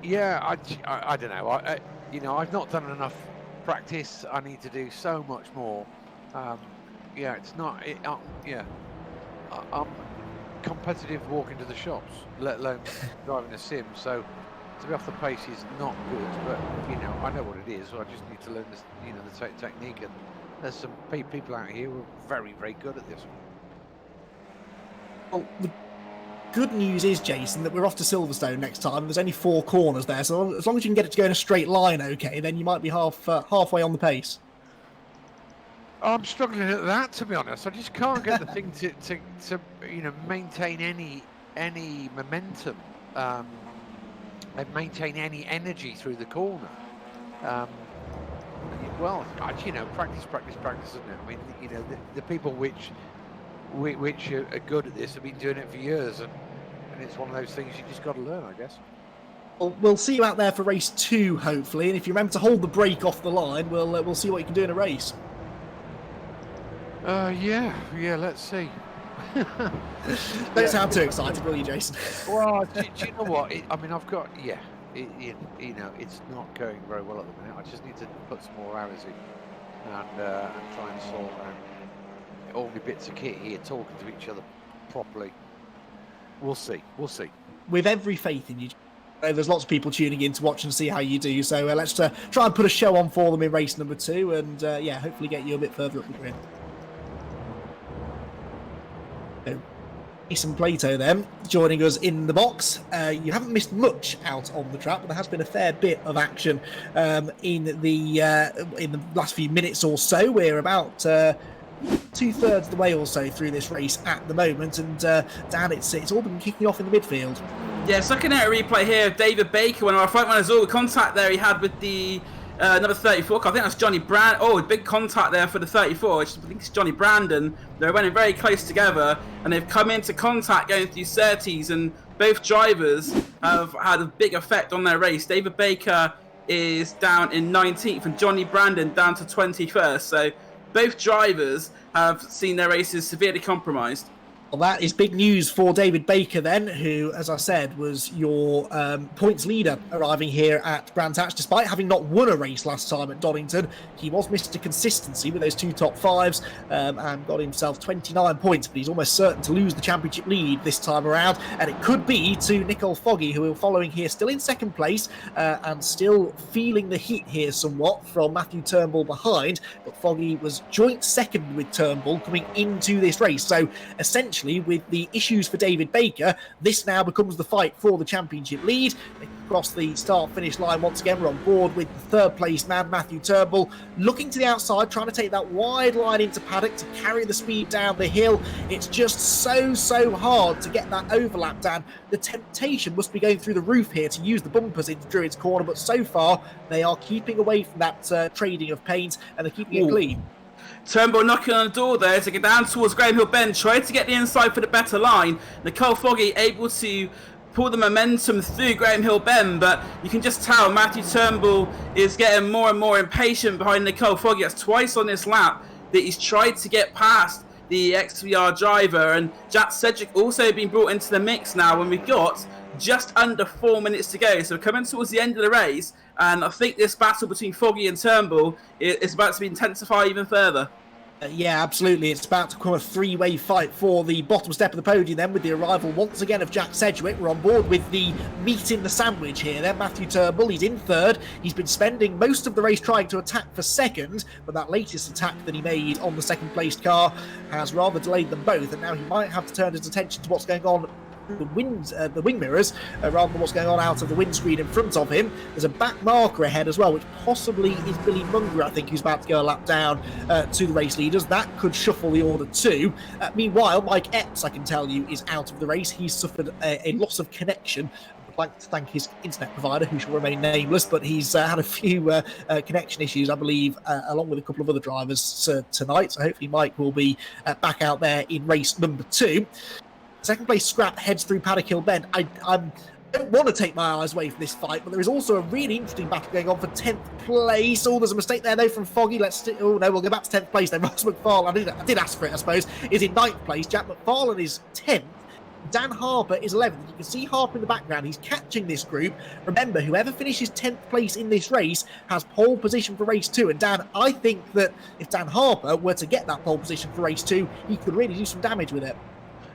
don't know. I've not done enough practice. I need to do so much more. It's not. I'm competitive walking to the shops, let alone driving a sim. So to be off the pace is not good. But I know what it is. So I just need to learn this, the technique. And there's some people out here who are very, very good at this. Well, the good news is, Jason, that we're off to Silverstone next time. There's only 4 corners there, so as long as you can get it to go in a straight line, okay, then you might be halfway on the pace. I'm struggling at that, to be honest. I just can't get the thing to maintain any momentum and maintain any energy through the corner. Well, practice, isn't it? I mean, the people which are good at this have been doing it for years, and it's one of those things you just got to learn, I guess. Well, we'll see you out there for race 2, hopefully, and if you remember to hold the brake off the line, we'll see what you can do in a race. Let's see. Don't sound too excited, will you, Jason? Well, do you know what? I've got, it's not going very well at the minute. I just need to put some more hours in and try and sort out all my bits of kit here, talking to each other properly. We'll see. With every faith in you. There's lots of people tuning in to watch and see how you do, so let's try and put a show on for them in race number 2, and hopefully get you a bit further up the grid. Jason Plato then joining us in the box. You haven't missed much out on the track, but there has been a fair bit of action in the last few minutes or so. We're about 2/3 of the way or so through this race at the moment, and Dan, it's all been kicking off in the midfield. Yeah, so looking at a replay here of David Baker, one of our front runners, all the contact there he had with the number 34 car. I think that's Johnny Brand. Oh, big contact there for the 34. I think it's Johnny Brandon. They're running very close together, and they've come into contact going through 30s, and both drivers have had a big effect on their race. David Baker is down in 19th, and Johnny Brandon down to 21st. So both drivers have seen their races severely compromised. Well, that is big news for David Baker then, who, as I said, was your points leader arriving here at Brands Hatch. Despite having not won a race last time at Donington, he was Mr. Consistency with those 2 top 5s and got himself 29 points, but he's almost certain to lose the championship lead this time around, and it could be to Nicole Foggy, who are following here, still in 2nd place and still feeling the heat here somewhat from Matthew Turnbull behind, but Foggy was joint 2nd with Turnbull coming into this race, so essentially with the issues for David Baker, this now becomes the fight for the championship lead. They cross the start-finish line once again. We're on board with the 3rd place man, Matthew Turnbull, looking to the outside, trying to take that wide line into paddock to carry the speed down the hill. It's just so hard to get that overlap down. The temptation must be going through the roof here to use the bumpers into Druids Corner, but so far they are keeping away from that trading of paint, and they're keeping it clean. Turnbull knocking on the door there to get down towards Graham Hill Bend, tried to get the inside for the better line. Nicole Foggy able to pull the momentum through Graham Hill Bend, but you can just tell Matthew Turnbull is getting more and more impatient behind Nicole Foggy. That's twice on this lap that he's tried to get past the XVR driver, and Jack Cedric also been brought into the mix now when we've got just under 4 minutes to go. So we're coming towards the end of the race, and I think this battle between Foggy and Turnbull is about to be intensified even further. Yeah, absolutely. It's about to become a three-way fight for the bottom step of the podium then, with the arrival once again of Jack Sedgwick. We're on board with the meat in the sandwich here then. Matthew Turnbull, he's in third. He's been spending most of the race trying to attack for second, but that latest attack that he made on the second-placed car has rather delayed them both, and now he might have to turn his attention to what's going on the wing mirrors rather than what's going on out of the windscreen in front of him. There's a back marker ahead as well, which possibly is Billy Munger, I think, who's about to go a lap down to the race leaders. That could shuffle the order too. Meanwhile, Mike Epps, I can tell you, is out of the race. He's suffered a loss of connection. I'd like to thank his internet provider, who shall remain nameless, but he's had a few connection issues, I believe, along with a couple of other drivers tonight. So hopefully Mike will be back out there in race number 2. Second place Scrap heads through Paddock Hill Bend. I don't want to take my eyes away from this fight, but there is also a really interesting battle going on for 10th place. Oh, there's a mistake there, though, from Foggy. Oh, no, we'll go back to 10th place then. Ross McFarlane, I did ask for it, I suppose, is in 9th place. Jack McFarlane is 10th. Dan Harper is 11th. You can see Harper in the background. He's catching this group. Remember, whoever finishes 10th place in this race has pole position for race 2. And Dan, I think that if Dan Harper were to get that pole position for race 2, he could really do some damage with it.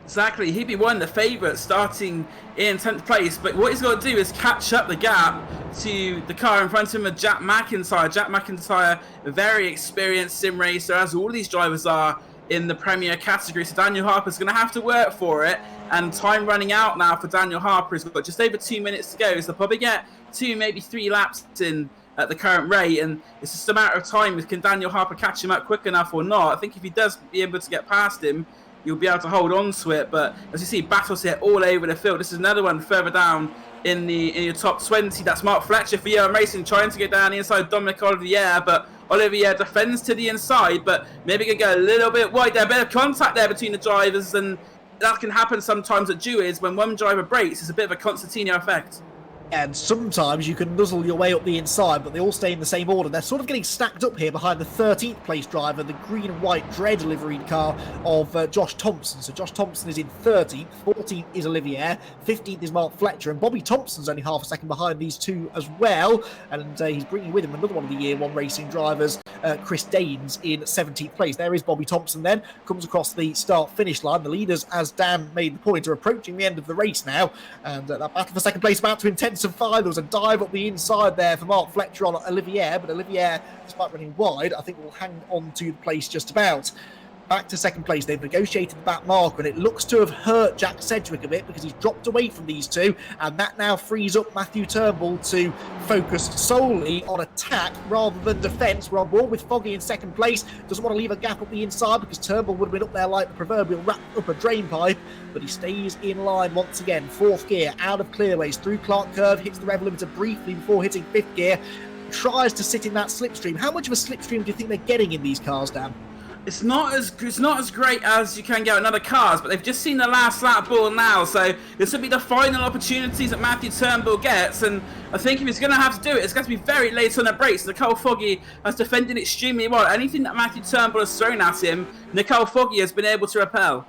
Exactly, he'd be one of the favourites starting in 10th place, but what he's got to do is catch up the gap to the car in front of him of Jack McIntyre. Jack McIntyre, a very experienced sim racer, as all these drivers are in the Premier category, so Daniel Harper's going to have to work for it, and time running out now for Daniel Harper. He's got just over 2 minutes to go, so they'll probably get 2, maybe 3 laps in at the current rate, and it's just a matter of time. Can Daniel Harper catch him up quick enough or not? I think if he does be able to get past him, you'll be able to hold on to it. But as you see, battles here all over the field. This is another one further down in your top 20. That's Mark Fletcher for Racing, trying to get down the inside Dominic Olivier, but Olivier defends to the inside, but maybe can go a little bit wide there. A bit of contact there between the drivers, and that can happen sometimes at Dewey's when one driver breaks. It's a bit of a Constantino effect. And sometimes you can nuzzle your way up the inside, but they all stay in the same order. They're sort of getting stacked up here behind the 13th place driver, the green and white dread liveried car of Josh Thompson. So Josh Thompson is in 13th, 14th is Olivier, 15th is Mark Fletcher, and Bobby Thompson's only half a second behind these two as well. And he's bringing with him another one of the Year 1 racing drivers, Chris Daines, in 17th place. There is Bobby Thompson then, comes across the start-finish line. The leaders, as Dan made the point, are approaching the end of the race now, and that battle for second place about to intensify. There was a dive up the inside there for Mark Fletcher on Olivier, but Olivier, despite running wide, I think will hang on to the place just about. Back to second place. They've negotiated the back marker, and it looks to have hurt Jack Sedgwick a bit because he's dropped away from these two, and that now frees up Matthew Turnbull to focus solely on attack rather than defence. We're on board with Foggy in second place. Doesn't want to leave a gap up the inside because Turnbull would have been up there like the proverbial wrapped up a drain pipe, but he stays in line once again. 4th gear, out of clearways, through Clark Curve, hits the rev limiter briefly before hitting 5th gear, tries to sit in that slipstream. How much of a slipstream do you think they're getting in these cars, Dan? It's not as great as you can get in other cars, but they've just seen the last lap ball now, so this will be the final opportunities that Matthew Turnbull gets, and I think if he's going to have to do it, it's going to be very late on the brakes. Nicole Foggy has defended extremely well. Anything that Matthew Turnbull has thrown at him, Nicole Foggy has been able to repel.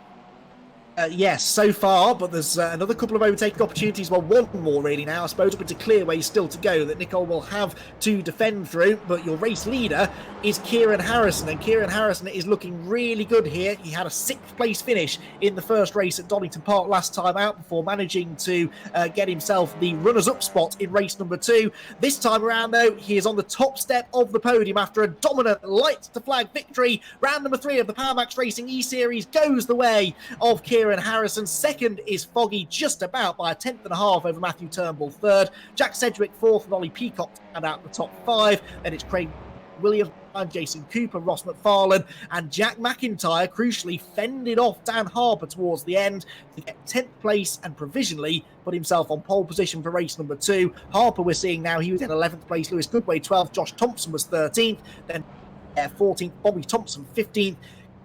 Yes, so far, but there's another couple of overtaking opportunities. Well, one more really now, I suppose, up into clearways still to go that Nicole will have to defend through. But your race leader is Kieran Harrison, and Kieran Harrison is looking really good here. He had a 6th place finish in the first race at Donington Park last time out before managing to get himself the runners-up spot in race number 2. This time around, though, he is on the top step of the podium after a dominant lights-to-flag victory. Round number 3 of the PowerMaxed Racing eSeries goes the way of Kieran Harrison. Second is Foggy, just about by a 10th and a half over Matthew Turnbull. Third, Jack Sedgwick 4th, and Ollie Peacock and out the top 5. Then it's Craig Williams, Jason Cooper, Ross McFarlane, and Jack McIntyre crucially fended off Dan Harper towards the end to get 10th place and provisionally put himself on pole position for race number 2. Harper we're seeing now, he was in 11th place, Lewis Goodway 12th, Josh Thompson was 13th, then 14th, Bobby Thompson 15th,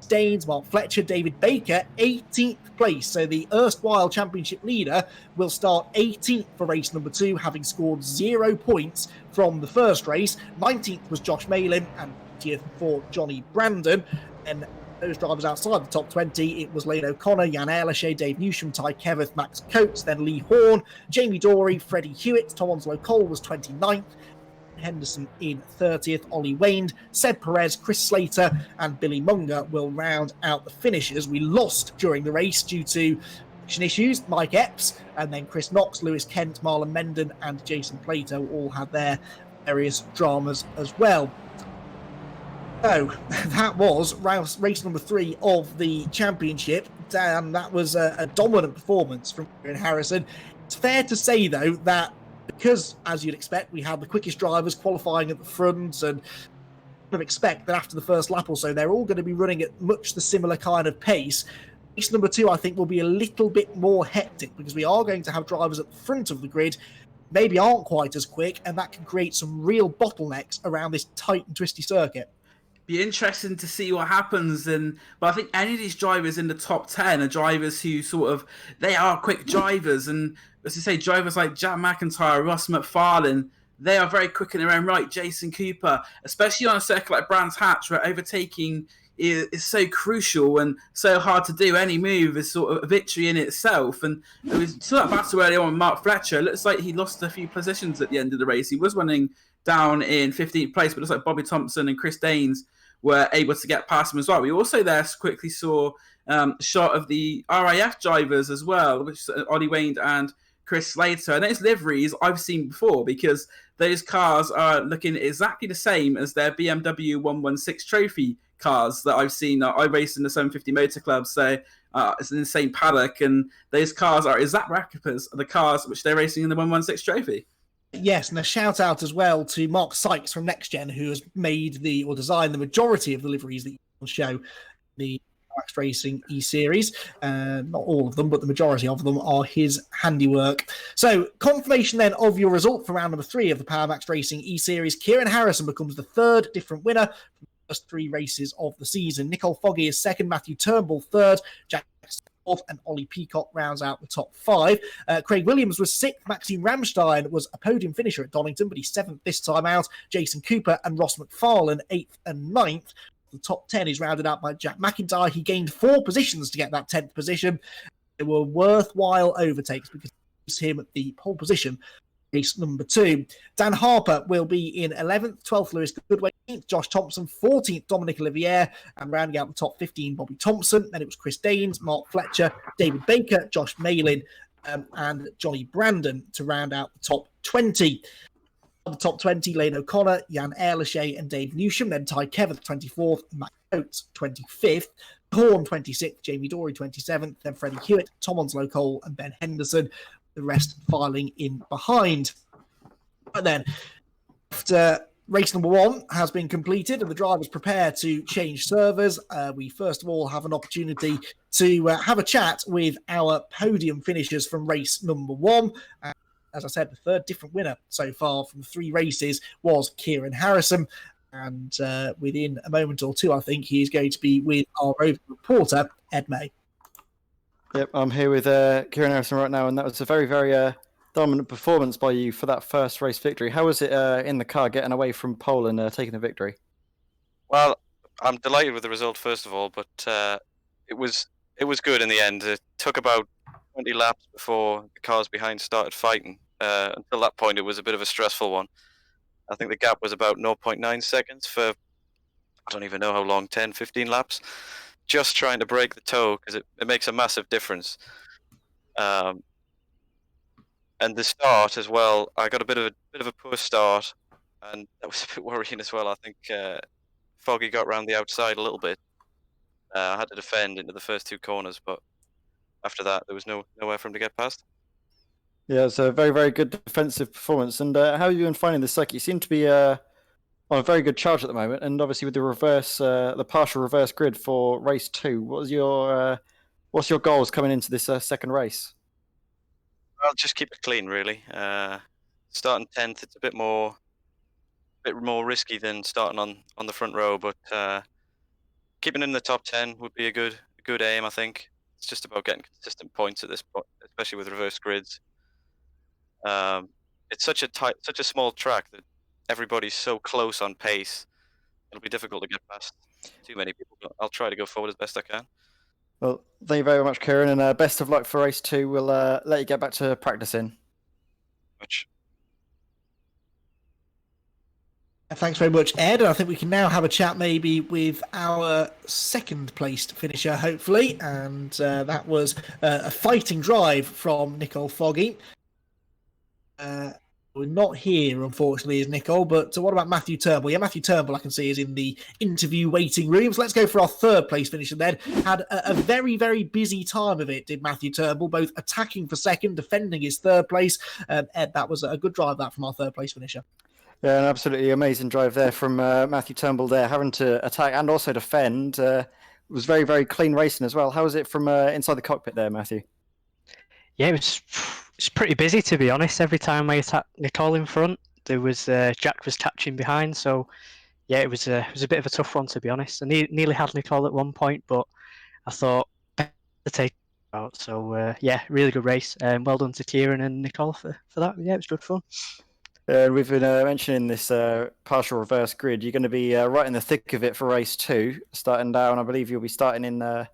Daines, Mark Fletcher, David Baker 18th place. So the erstwhile championship leader will start 18th for race number 2, having scored 0 points from the first race. 19th was Josh Malin and 20th for Johnny Brandon. And those drivers outside the top 20, it was Lane O'Connor, Jan Ehrlicher, Dave Newsham, Ty Keveth, Max Coates, then Lee Horn, Jamie Dorey, Freddie Hewitt, Tom Onslow Cole was 29th. Henderson in 30th, Ollie Wayne, Seb Perez, Chris Slater, and Billy Munger will round out the finishers. We lost during the race due to issues. Mike Epps, and then Chris Knox, Lewis Kent, Marlon Menden, and Jason Plato all had their various dramas as well. So that was race number 3 of the championship. Dan, that was a dominant performance from Kieran Harrison. It's fair to say, though, that because, as you'd expect, we had the quickest drivers qualifying at the front, and kind of expect that after the first lap or so, they're all going to be running at much the similar kind of pace. Race number 2, I think, will be a little bit more hectic because we are going to have drivers at the front of the grid maybe aren't quite as quick, and that can create some real bottlenecks around this tight and twisty circuit. Be interesting to see what happens, but I think any of these drivers in the top 10 are drivers who they are quick drivers, and as you say, drivers like Jack McIntyre, Ross McFarlane, they are very quick in their own right. Jason Cooper, especially on a circuit like Brands Hatch, where overtaking is so crucial and so hard to do. Any move is sort of a victory in itself. And it was that battle earlier on with Mark Fletcher. It looks like he lost a few positions at the end of the race. He was running down in 15th place, but it looks like Bobby Thompson and Chris Daines were able to get past him as well. We also there quickly saw a shot of the RAF drivers as well, which is Ollie Wayne and Chris Slater. And those liveries I've seen before because those cars are looking exactly the same as their BMW 116 trophy cars that I've seen. I race in the 750 Motor Club, so it's in the same paddock, and those cars are exact replicas of the cars which they're racing in the 116 trophy. Yes, and a shout out as well to Mark Sykes from Next Gen, who has made designed the majority of the liveries that you will show the PowerMaxed Racing eSeries. Not all of them, but the majority of them are his handiwork. So, confirmation then of your result for round number 3 of the PowerMaxed Racing eSeries. Kieran Harrison becomes the 3rd different winner from the first 3 races of the season. Nicole Foggy is 2nd, Matthew Turnbull 3rd, Jack 4th, and Ollie Peacock rounds out the top 5. Craig Williams was 6th. Maxime Ramstein was a podium finisher at Donington, but he's 7th this time out. Jason Cooper and Ross McFarlane 8th and 9th. The top 10 is rounded out by Jack McIntyre. He gained 4 positions to get that 10th position. They were worthwhile overtakes because it was him at the pole position. Race number 2. Dan Harper will be in 11th, 12th Lewis Goodway, 13th Josh Thompson, 14th Dominic Olivier, and rounding out the top 15 Bobby Thompson. Then it was Chris Daines, Mark Fletcher, David Baker, Josh Malin, and Johnny Brandon to round out the top 20. On the top 20, Lane O'Connor, Jan Ehrlachet, and Dave Newsham. Then Ty Keveth, 24th, Matt Coates, 25th, Horn, 26th, Jamie Dory, 27th, then Freddie Hewitt, Tom Onslow Cole, and Ben Henderson. The rest filing in behind. And then, after race number 1 has been completed and the drivers prepare to change servers, we first of all have an opportunity to have a chat with our podium finishers from race number 1. As I said, the 3rd different winner so far from 3 races was Kieran Harrison. And within a moment or two, I think he's going to be with our roving reporter, Ed May. Yep, I'm here with Kieran Harrison right now, and that was a very, very dominant performance by you for that first race victory. How was it in the car getting away from pole and taking the victory? Well, I'm delighted with the result, first of all, but it was good in the end. It took about 20 laps before the cars behind started fighting. Until that point, it was a bit of a stressful one. I think the gap was about 0.9 seconds for, I don't even know how long, 10, 15 laps. Just trying to break the toe because it makes a massive difference. And the start as well, I got a bit of a poor start, and that was a bit worrying as well. I think Foggy got round the outside a little bit. I had to defend into the first 2 corners, but after that there was nowhere for him to get past. Yeah, it's a very, very good defensive performance. And how have you been finding the circuit? You seem to be on a very good charge at the moment, and obviously with the partial reverse grid for race 2, what's your goals coming into this second race? I'll just keep it clean, really. Starting 10th, it's a bit more risky than starting on the front row, but keeping in the top 10 would be a good aim, I think. It's just about getting consistent points at this point, especially with reverse grids. It's such a small track that everybody's so close on pace. It'll be difficult to get past too many people, but I'll try to go forward as best I can. Well, thank you very much, Kieran, and best of luck for race 2. We'll let you get back to practicing. Much. Thanks very much, Ed. I think we can now have a chat maybe with our second placed finisher, hopefully. And that was a fighting drive from Nicole Foggy. We're not here, unfortunately, is Nicole. But what about Matthew Turnbull? Yeah, Matthew Turnbull, I can see, is in the interview waiting room. So let's go for our third place finisher then. Had a very, very busy time of it, did Matthew Turnbull, both attacking for second, defending his third place. Ed, that was a good drive, that, from our third place finisher. Yeah, an absolutely amazing drive there from Matthew Turnbull there, having to attack and also defend. It was very, very clean racing as well. How was it from inside the cockpit there, Matthew? Yeah, it's pretty busy, to be honest. Every time I attacked Nicole in front, there was Jack was catching behind. So yeah, it was a bit of a tough one, to be honest. I nearly had Nicole at one point, but I thought better take it out. So yeah, really good race. Well done to Kieran and Nicole for that. Yeah, it was good fun. We've been mentioning this partial reverse grid. You're going to be right in the thick of it for race 2, starting down. I believe you'll be starting in, I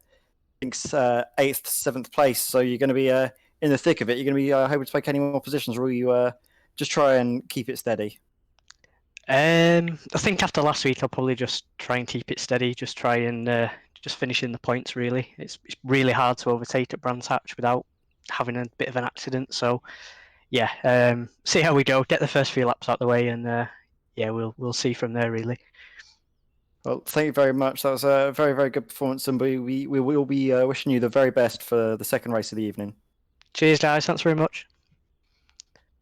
think, 8th, 7th place. So you're going to be in the thick of it. You're going to be hoping to make any more positions, or will you just try and keep it steady? I think after last week, I'll probably just try and keep it steady. Just try and just finish in the points. Really, it's really hard to overtake at Brands Hatch without having a bit of an accident. So yeah, see how we go. Get the first few laps out the way, and yeah, we'll see from there. Really. Well, thank you very much. That was a very, very good performance, and we will be wishing you the very best for the second race of the evening. Cheers, guys. Thanks very much.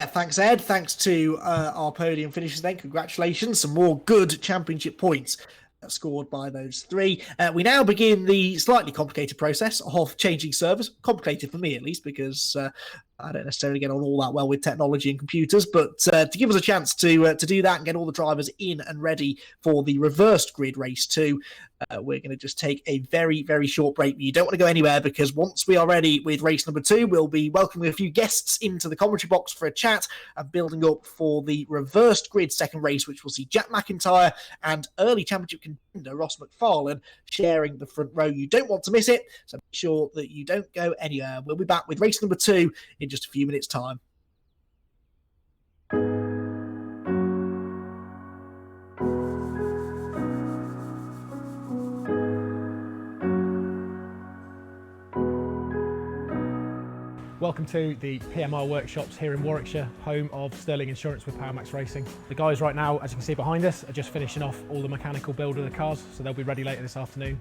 Thanks, Ed. Thanks to our podium finishers then. Congratulations. Some more good championship points scored by those three. We now begin the slightly complicated process of changing servers. Complicated for me, at least, because I don't necessarily get on all that well with technology and computers, but to give us a chance to do that and get all the drivers in and ready for the reversed grid race 2, we're going to just take a very, very short break. You don't want to go anywhere, because once we are ready with race number 2, we'll be welcoming a few guests into the commentary box for a chat and building up for the reversed grid second race, which will see Jack McIntyre and early championship contender Ross McFarlane sharing the front row. You don't want to miss it, so make sure that you don't go anywhere. We'll be back with race number 2 in just a few minutes' time. Welcome to the PMR workshops here in Warwickshire, home of Sterling Insurance with PowerMaxed Racing. The guys right now, as you can see behind us, are just finishing off all the mechanical build of the cars, so they'll be ready later this afternoon.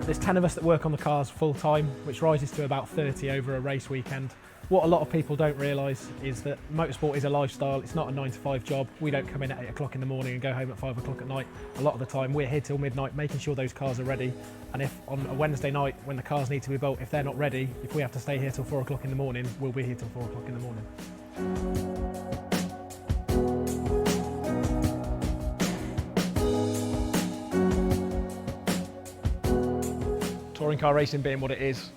There's 10 of us that work on the cars full time, which rises to about 30 over a race weekend. What a lot of people don't realise is that motorsport is a lifestyle. It's not a 9 to 5 job. We don't come in at 8 o'clock in the morning and go home at 5 o'clock at night. A lot of the time we're here till midnight making sure those cars are ready. And if on a Wednesday night when the cars need to be built, if they're not ready, if we have to stay here till 4 o'clock in the morning, we'll be here till 4 o'clock in the morning. Touring car racing being what it is,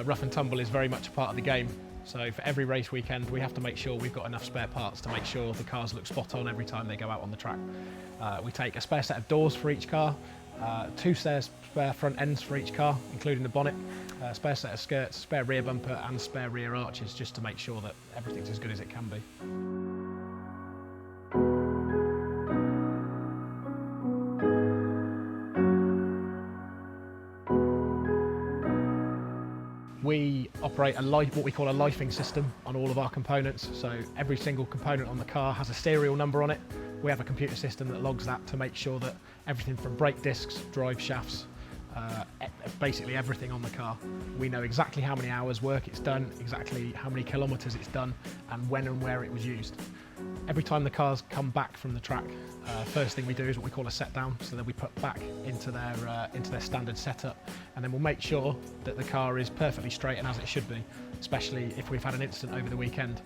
rough and tumble is very much a part of the game. So for every race weekend, we have to make sure we've got enough spare parts to make sure the cars look spot on every time they go out on the track. We take a spare set of doors for each car, 2 spare front ends for each car, including the bonnet, a spare set of skirts, spare rear bumper and spare rear arches, just to make sure that everything's as good as it can be. We operate what we call a lifing system on all of our components. So every single component on the car has a serial number on it. We have a computer system that logs that to make sure that everything from brake discs, drive shafts, basically everything on the car. We know exactly how many hours work it's done, exactly how many kilometers it's done, and when and where it was used. Every time the cars come back from the track, first thing we do is what we call a set down, so they'll be put back into their standard setup, and then we'll make sure that the car is perfectly straight and as it should be, especially if we've had an incident over the weekend.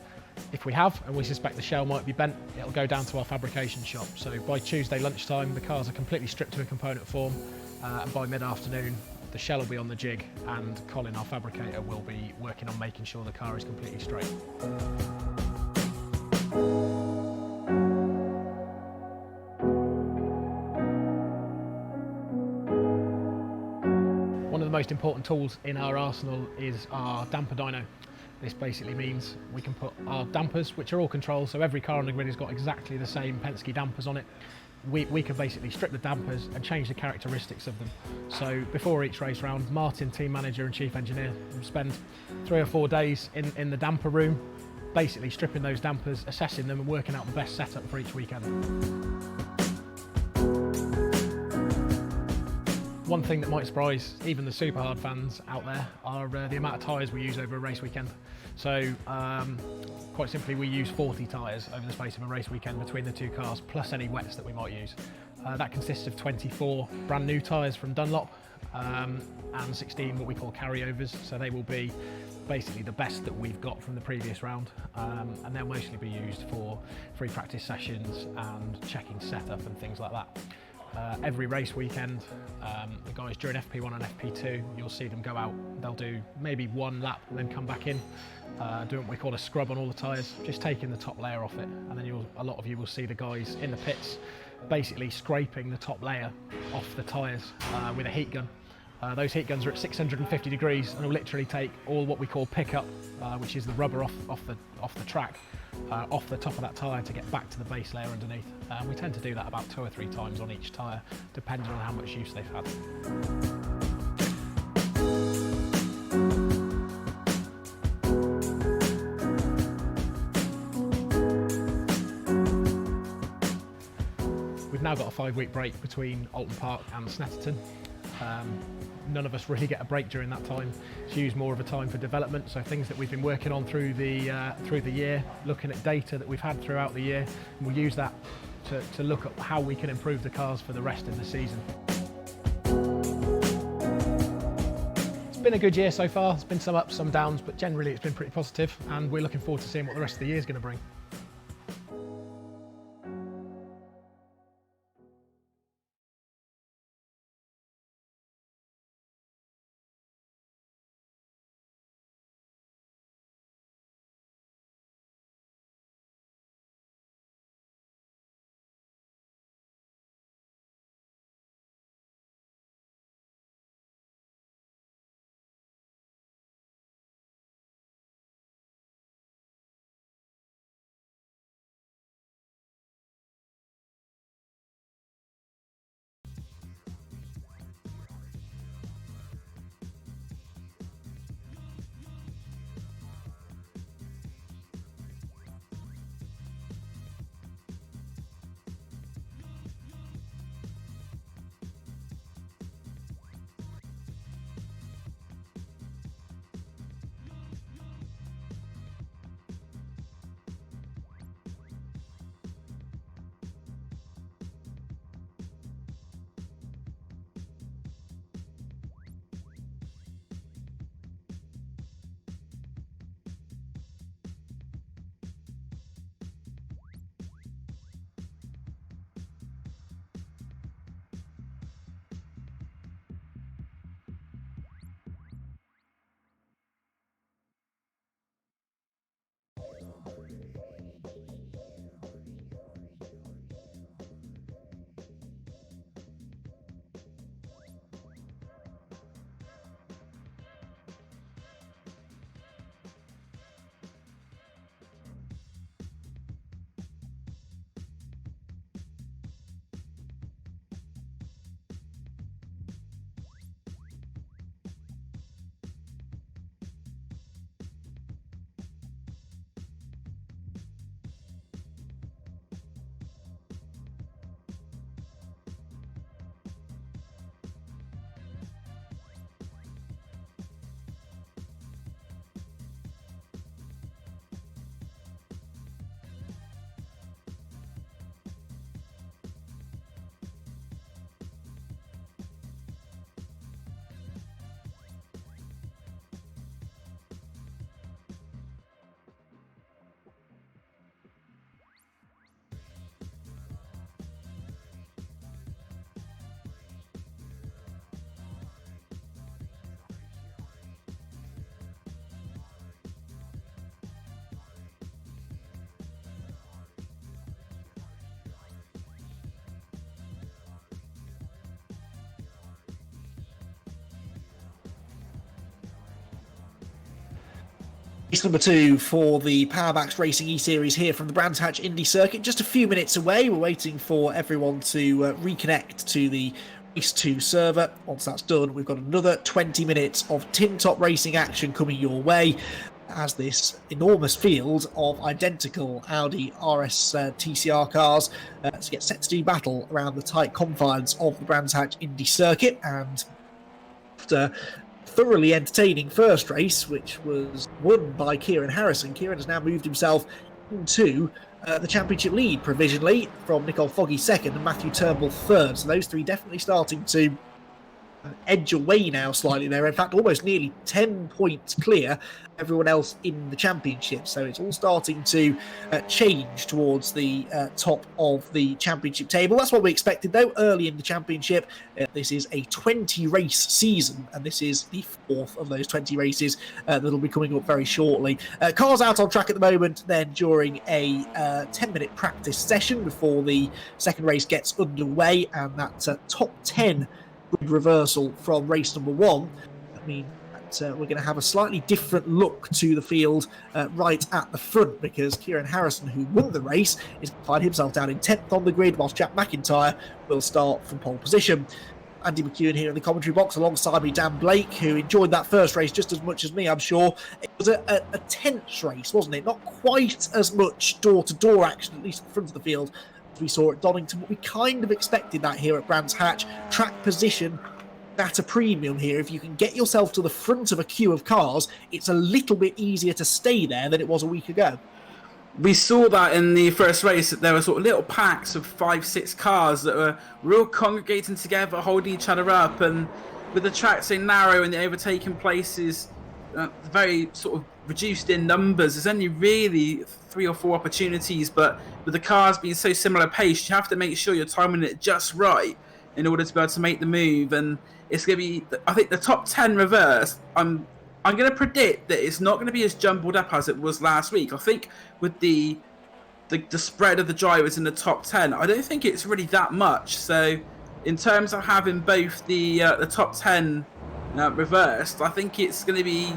If we have, and we suspect the shell might be bent, it'll go down to our fabrication shop. So by Tuesday lunchtime, the cars are completely stripped to a component form, and by mid-afternoon, the shell will be on the jig, and Colin, our fabricator, will be working on making sure the car is completely straight. One of the most important tools in our arsenal is our damper dyno. This basically means we can put our dampers, which are all controlled, so every car on the grid has got exactly the same Penske dampers on it. We can basically strip the dampers and change the characteristics of them. So before each race round, Martin, team manager and chief engineer, will spend 3 or 4 days in the damper room, basically stripping those dampers, assessing them and working out the best setup for each weekend. One thing that might surprise even the super hard fans out there are the amount of tyres we use over a race weekend. So quite simply, we use 40 tyres over the space of a race weekend between the two cars, plus any wets that we might use. That consists of 24 brand new tyres from Dunlop and 16 what we call carryovers. So they will be basically the best that we've got from the previous round, and they'll mostly be used for free practice sessions and checking setup and things like that. Every race weekend, the guys during FP1 and FP2, you'll see them go out. They'll do maybe 1 lap and then come back in, doing what we call a scrub on all the tyres, just taking the top layer off it. And then a lot of you will see the guys in the pits basically scraping the top layer off the tyres with a heat gun. Those heat guns are at 650 degrees and will literally take all what we call pickup, which is the rubber off the track, off the top of that tyre to get back to the base layer underneath. We tend to do that about 2 or 3 times on each tyre, depending on how much use they've had. We've now got a 5-week break between Alton Park and Snetterton. None of us really get a break during that time. It's used more of a time for development, so things that we've been working on through the year, looking at data that we've had throughout the year, and we'll use that to look at how we can improve the cars for the rest of the season. It's been a good year so far. There's been some ups, some downs, but generally it's been pretty positive, and we're looking forward to seeing what the rest of the year is going to bring. Race number 2 for the PowerMaxed Racing eSeries here from the Brands Hatch Indy circuit. Just a few minutes away. We're waiting for everyone to reconnect to the Race 2 server. Once that's done, we've got another 20 minutes of tin top racing action coming your way as this enormous field of identical Audi RS TCR cars get set to do battle around the tight confines of the Brands Hatch Indy circuit. And after thoroughly entertaining first race, which was won by Kieran Harrison, Kieran has now moved himself into the championship lead provisionally from Nicole Foggy second and Matthew Turnbull third. So those three definitely starting to edge away now slightly there. In fact, almost nearly 10 points clear everyone else in the championship. So it's all starting to change towards the top of the championship table. That's what we expected, though, early in the championship. This is a 20-race season, and this is the fourth of those 20 races that'll be coming up very shortly. Cars out on track at the moment, then during a 10-minute practice session before the second race gets underway, and that top 10 good reversal from race number 1. I mean, we're going to have a slightly different look to the field right at the front, because Kieran Harrison, who won the race, is going to find himself down in 10th on the grid, whilst Jack McIntyre will start from pole position. Andy McEwen here in the commentary box alongside me, Dan Blake, who enjoyed that first race just as much as me, I'm sure. It was a tense race, wasn't it? Not quite as much door-to-door action, at least at the front of the field, as we saw at Donington, but we kind of expected that here at Brands Hatch. Track position at a premium here. If you can get yourself to the front of a queue of cars, it's a little bit easier to stay there than it was a week ago. We saw that in the first race, that there were sort of little packs of 5-6 cars that were real congregating together, holding each other up, and with the track so narrow and the overtaking places very sort of reduced in numbers, there's only really 3 or 4 opportunities, but with the cars being so similar pace, you have to make sure you're timing it just right in order to be able to make the move. And it's going to be, I think, the top 10 reverse. I'm going to predict that it's not going to be as jumbled up as it was last week. I think with the spread of the drivers in the top 10, I don't think it's really that much. So in terms of having both the top 10 reversed, I think it's going to be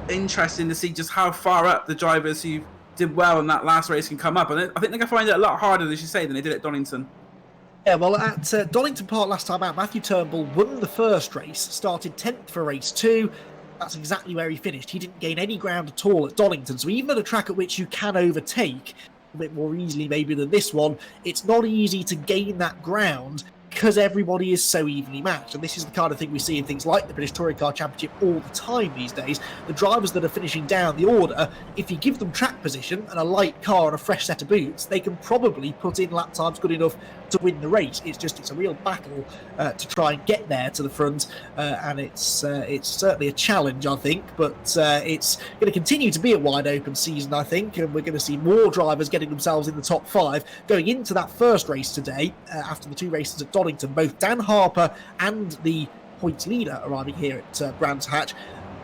interesting to see just how far up the drivers who did well in that last race can come up. And I think they're going to find it a lot harder, as you say, than they did at Donington. Yeah, well, at Donington Park last time out, Matthew Turnbull won the first race, started 10th for race 2. That's exactly where he finished. He didn't gain any ground at all at Donington. So even at a track at which you can overtake a bit more easily maybe than this one, it's not easy to gain that ground because everybody is so evenly matched. And this is the kind of thing we see in things like the British Touring Car Championship all the time these days. The drivers that are finishing down the order, if you give them track position and a light car and a fresh set of boots, they can probably put in lap times good enough to win the race. It's a real battle to try and get there to the front, and it's certainly a challenge, I think, but it's going to continue to be a wide open season, I think, and we're going to see more drivers getting themselves in the top 5 going into that first race today. After the 2 races at Donington, both Dan Harper and the points leader arriving here at Brands Hatch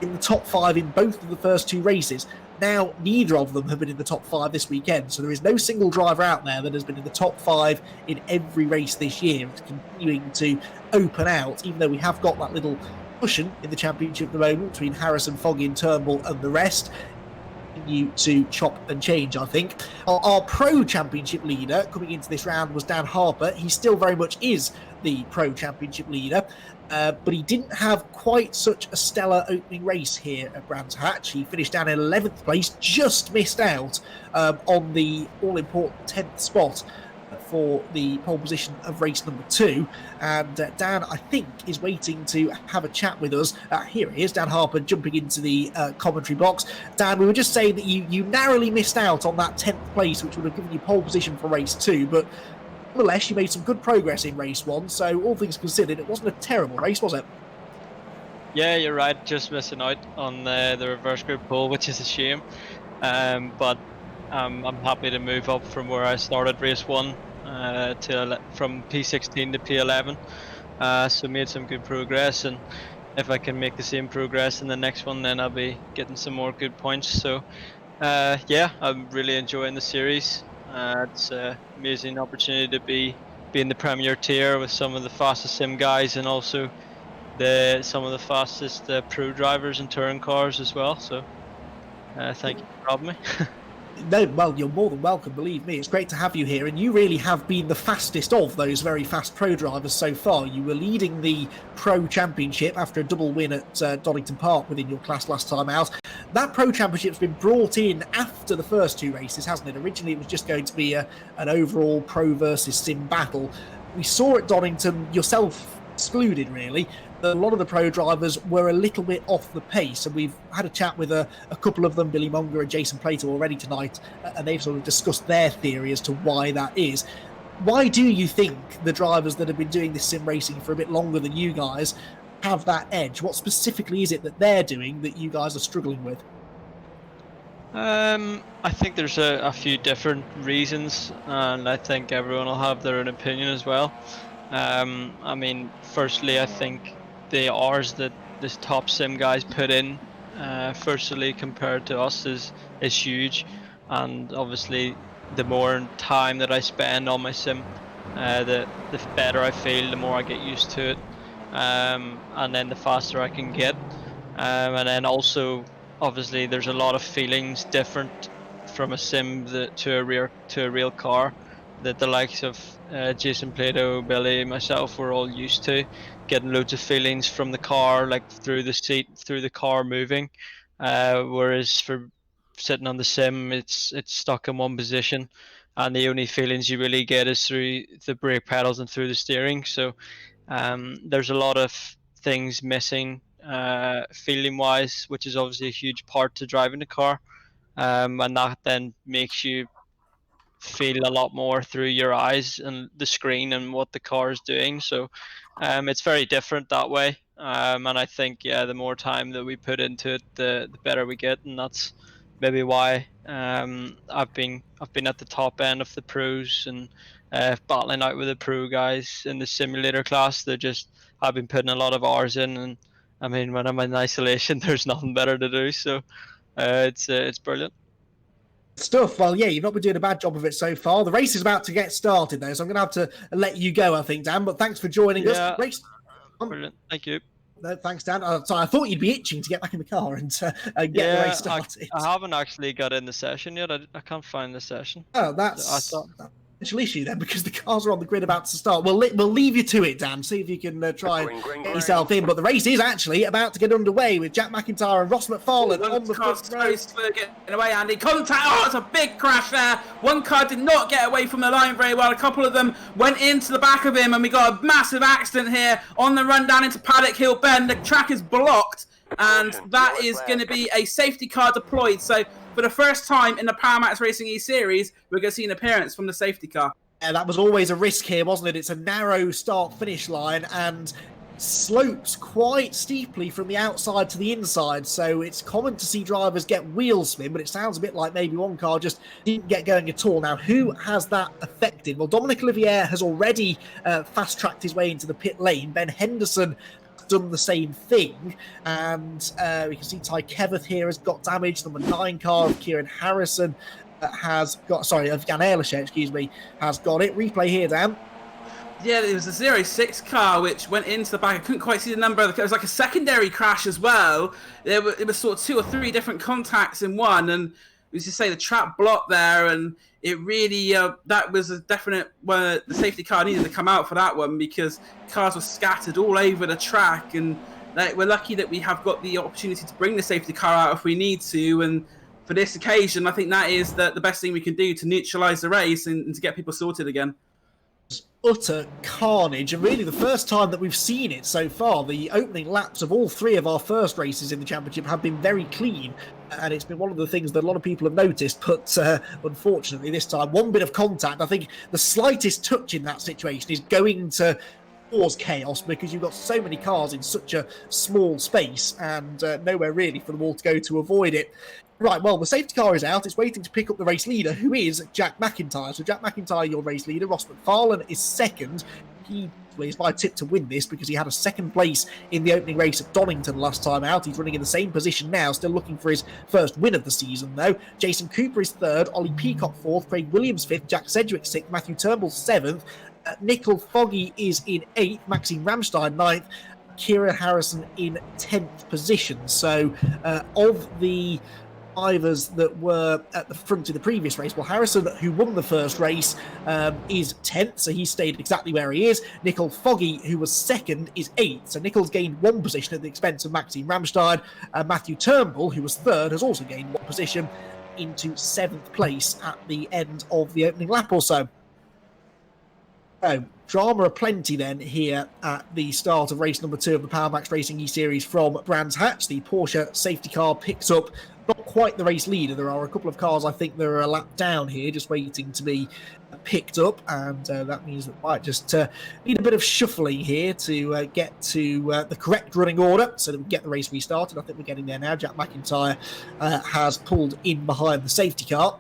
in the top 5 in both of the first 2 races. Now, neither of them have been in the top 5 this weekend, so there is no single driver out there that has been in the top 5 in every race this year. It's continuing to open out, even though we have got that little cushion in the championship at the moment between Harrison, Foggy and Turnbull and the rest. Continue to chop and change, I think. Our Pro Championship leader coming into this round was Dan Harper. He still very much is the Pro Championship leader. But he didn't have quite such a stellar opening race here at Brands Hatch. He finished down in 11th place, just missed out on the all-important 10th spot for the pole position of race number 2. And Dan, I think, is waiting to have a chat with us. Here he is, Dan Harper, jumping into the commentary box. Dan, we were just saying that you narrowly missed out on that 10th place, which would have given you pole position for race 2, but nonetheless, you made some good progress in race 1, so all things considered, it wasn't a terrible race, was it? Yeah, you're right, just missing out on the reverse group pole, which is a shame. But I'm happy to move up from where I started race 1 from P16 to P11. So made some good progress, and if I can make the same progress in the next one, then I'll be getting some more good points. So yeah, I'm really enjoying the series. It's an amazing opportunity to be in the Premier tier with some of the fastest sim guys, and also some of the fastest pro drivers and touring cars as well. So. Yeah, Thank you for having me. No, well, you're more than welcome, believe me. It's great to have you here, and you really have been the fastest of those very fast pro drivers so far. You were leading the Pro Championship after a double win at Donington Park within your class last time out. That Pro Championship's been brought in after the first two races, hasn't it? Originally, it was just going to be an overall pro versus sim battle. We saw at Donington, yourself excluded, really, that a lot of the pro drivers were a little bit off the pace, and we've had a chat with a couple of them, Billy Monger and Jason Plato, already tonight, and they've sort of discussed their theory as to why that is. Why do you think the drivers that have been doing this sim racing for a bit longer than you guys have that edge? What specifically is it that they're doing that you guys are struggling with? I think there's a few different reasons, and I think everyone will have their own opinion as well. I mean, firstly, I think the hours that this top sim guys put in, firstly compared to us, is huge, and obviously the more time that I spend on my sim, the better I feel, the more I get used to it, and then the faster I can get, and then also obviously there's a lot of feelings different from a sim to a real car that the likes of Jason Plato, Billy, myself were all used to, getting loads of feelings from the car, like through the seat, through the car moving. Whereas for sitting on the sim, it's stuck in one position, and the only feelings you really get is through the brake pedals and through the steering. So there's a lot of things missing feeling wise, which is obviously a huge part to driving the car, and that then makes you feel a lot more through your eyes and the screen and what the car is doing. So it's very different that way, and I think the more time that we put into it, the better we get, and that's maybe why I've been at the top end of the pros and battling out with the pro guys in the simulator class. I've been putting a lot of hours in, and I mean, when I'm in isolation, there's nothing better to do. So it's brilliant. Stuff. Well, yeah, you've not been doing a bad job of it so far. The race is about to get started, though, so I'm going to have to let you go, I think, Dan. But thanks for joining us. Race. Brilliant. Thank you. No, thanks, Dan. Sorry, I thought you'd be itching to get back in the car and get the race started. I haven't actually got in the session yet. I can't find the session. Oh, that's potential issue then, because the cars are on the grid about to start. We'll leave you to it, Dan. See if you can try and get yourself in. But the race is actually about to get underway with Jack McIntyre and Ross McFarlane on the front row. Getting away, Andy. Contact. Oh, it's a big crash there. One car did not get away from the line very well. A couple of them went into the back of him, and we got a massive accident here on the run down into Paddock Hill Bend. The track is blocked, and that is going to be a safety car deployed. So for the first time in the PowerMaxed Racing eSeries, we're going to see an appearance from the safety car. Yeah, that was always a risk here, wasn't it? It's a narrow start-finish line and slopes quite steeply from the outside to the inside, so it's common to see drivers get wheel spin, but it sounds a bit like maybe one car just didn't get going at all. Now, who has that affected? Well, Dominic Olivier has already fast-tracked his way into the pit lane. Ben Henderson done the same thing, and we can see Ty Keveth here has got damage. Number 9 car of Kieran Harrison has got, of Jan Ehrlicher, has got it. Replay here, Dan. Yeah, it was a 06 car which went into the back. I couldn't quite see the number. It was like a secondary crash as well. It was sort of 2 or 3 different contacts in one, and as you say, the trap blocked there, and it really that was a definite where the safety car needed to come out for that one, because cars were scattered all over the track, and we're lucky that we have got the opportunity to bring the safety car out if we need to. And for this occasion, I think that is the best thing we can do to neutralise the race and to get people sorted again. Utter carnage, and really the first time that we've seen it so far. The opening laps of all 3 of our first races in the championship have been very clean, and it's been one of the things that a lot of people have noticed, but unfortunately this time, one bit of contact, I think the slightest touch in that situation is going to cause chaos, because you've got so many cars in such a small space, and nowhere really for them all to go to avoid it. Right, well, the safety car is out. It's waiting to pick up the race leader, who is Jack McIntyre. So Jack McIntyre, your race leader. Ross McFarlane is second. He is my tip to win this, because he had a second place in the opening race at Donington last time out. He's running in the same position now, still looking for his first win of the season, though. Jason Cooper is third. Ollie Peacock fourth. Craig Williams fifth. Jack Sedgwick sixth. Matthew Turnbull seventh. Nickel Foggy is in 8th, Maxine Ramstein 9th, Kieran Harrison in 10th position. So of the drivers that were at the front in the previous race. Well, Harrison, who won the first race, is 10th, so he stayed exactly where he is. Nicole Foggy, who was 2nd, is 8th. So Nicole's gained 1 position at the expense of Maxime Ramstein. Matthew Turnbull, who was 3rd, has also gained 1 position into 7th place at the end of the opening lap or so. So, drama aplenty then here at the start of race number 2 of the PowerMaxed Racing eSeries from Brands Hatch. The Porsche safety car picks up not quite the race leader. There are a couple of cars I think that are a lap down here, just waiting to be picked up, and that means that we might just need a bit of shuffling here to get to the correct running order so that we get the race restarted. I think we're getting there now. Jack McIntyre has pulled in behind the safety car.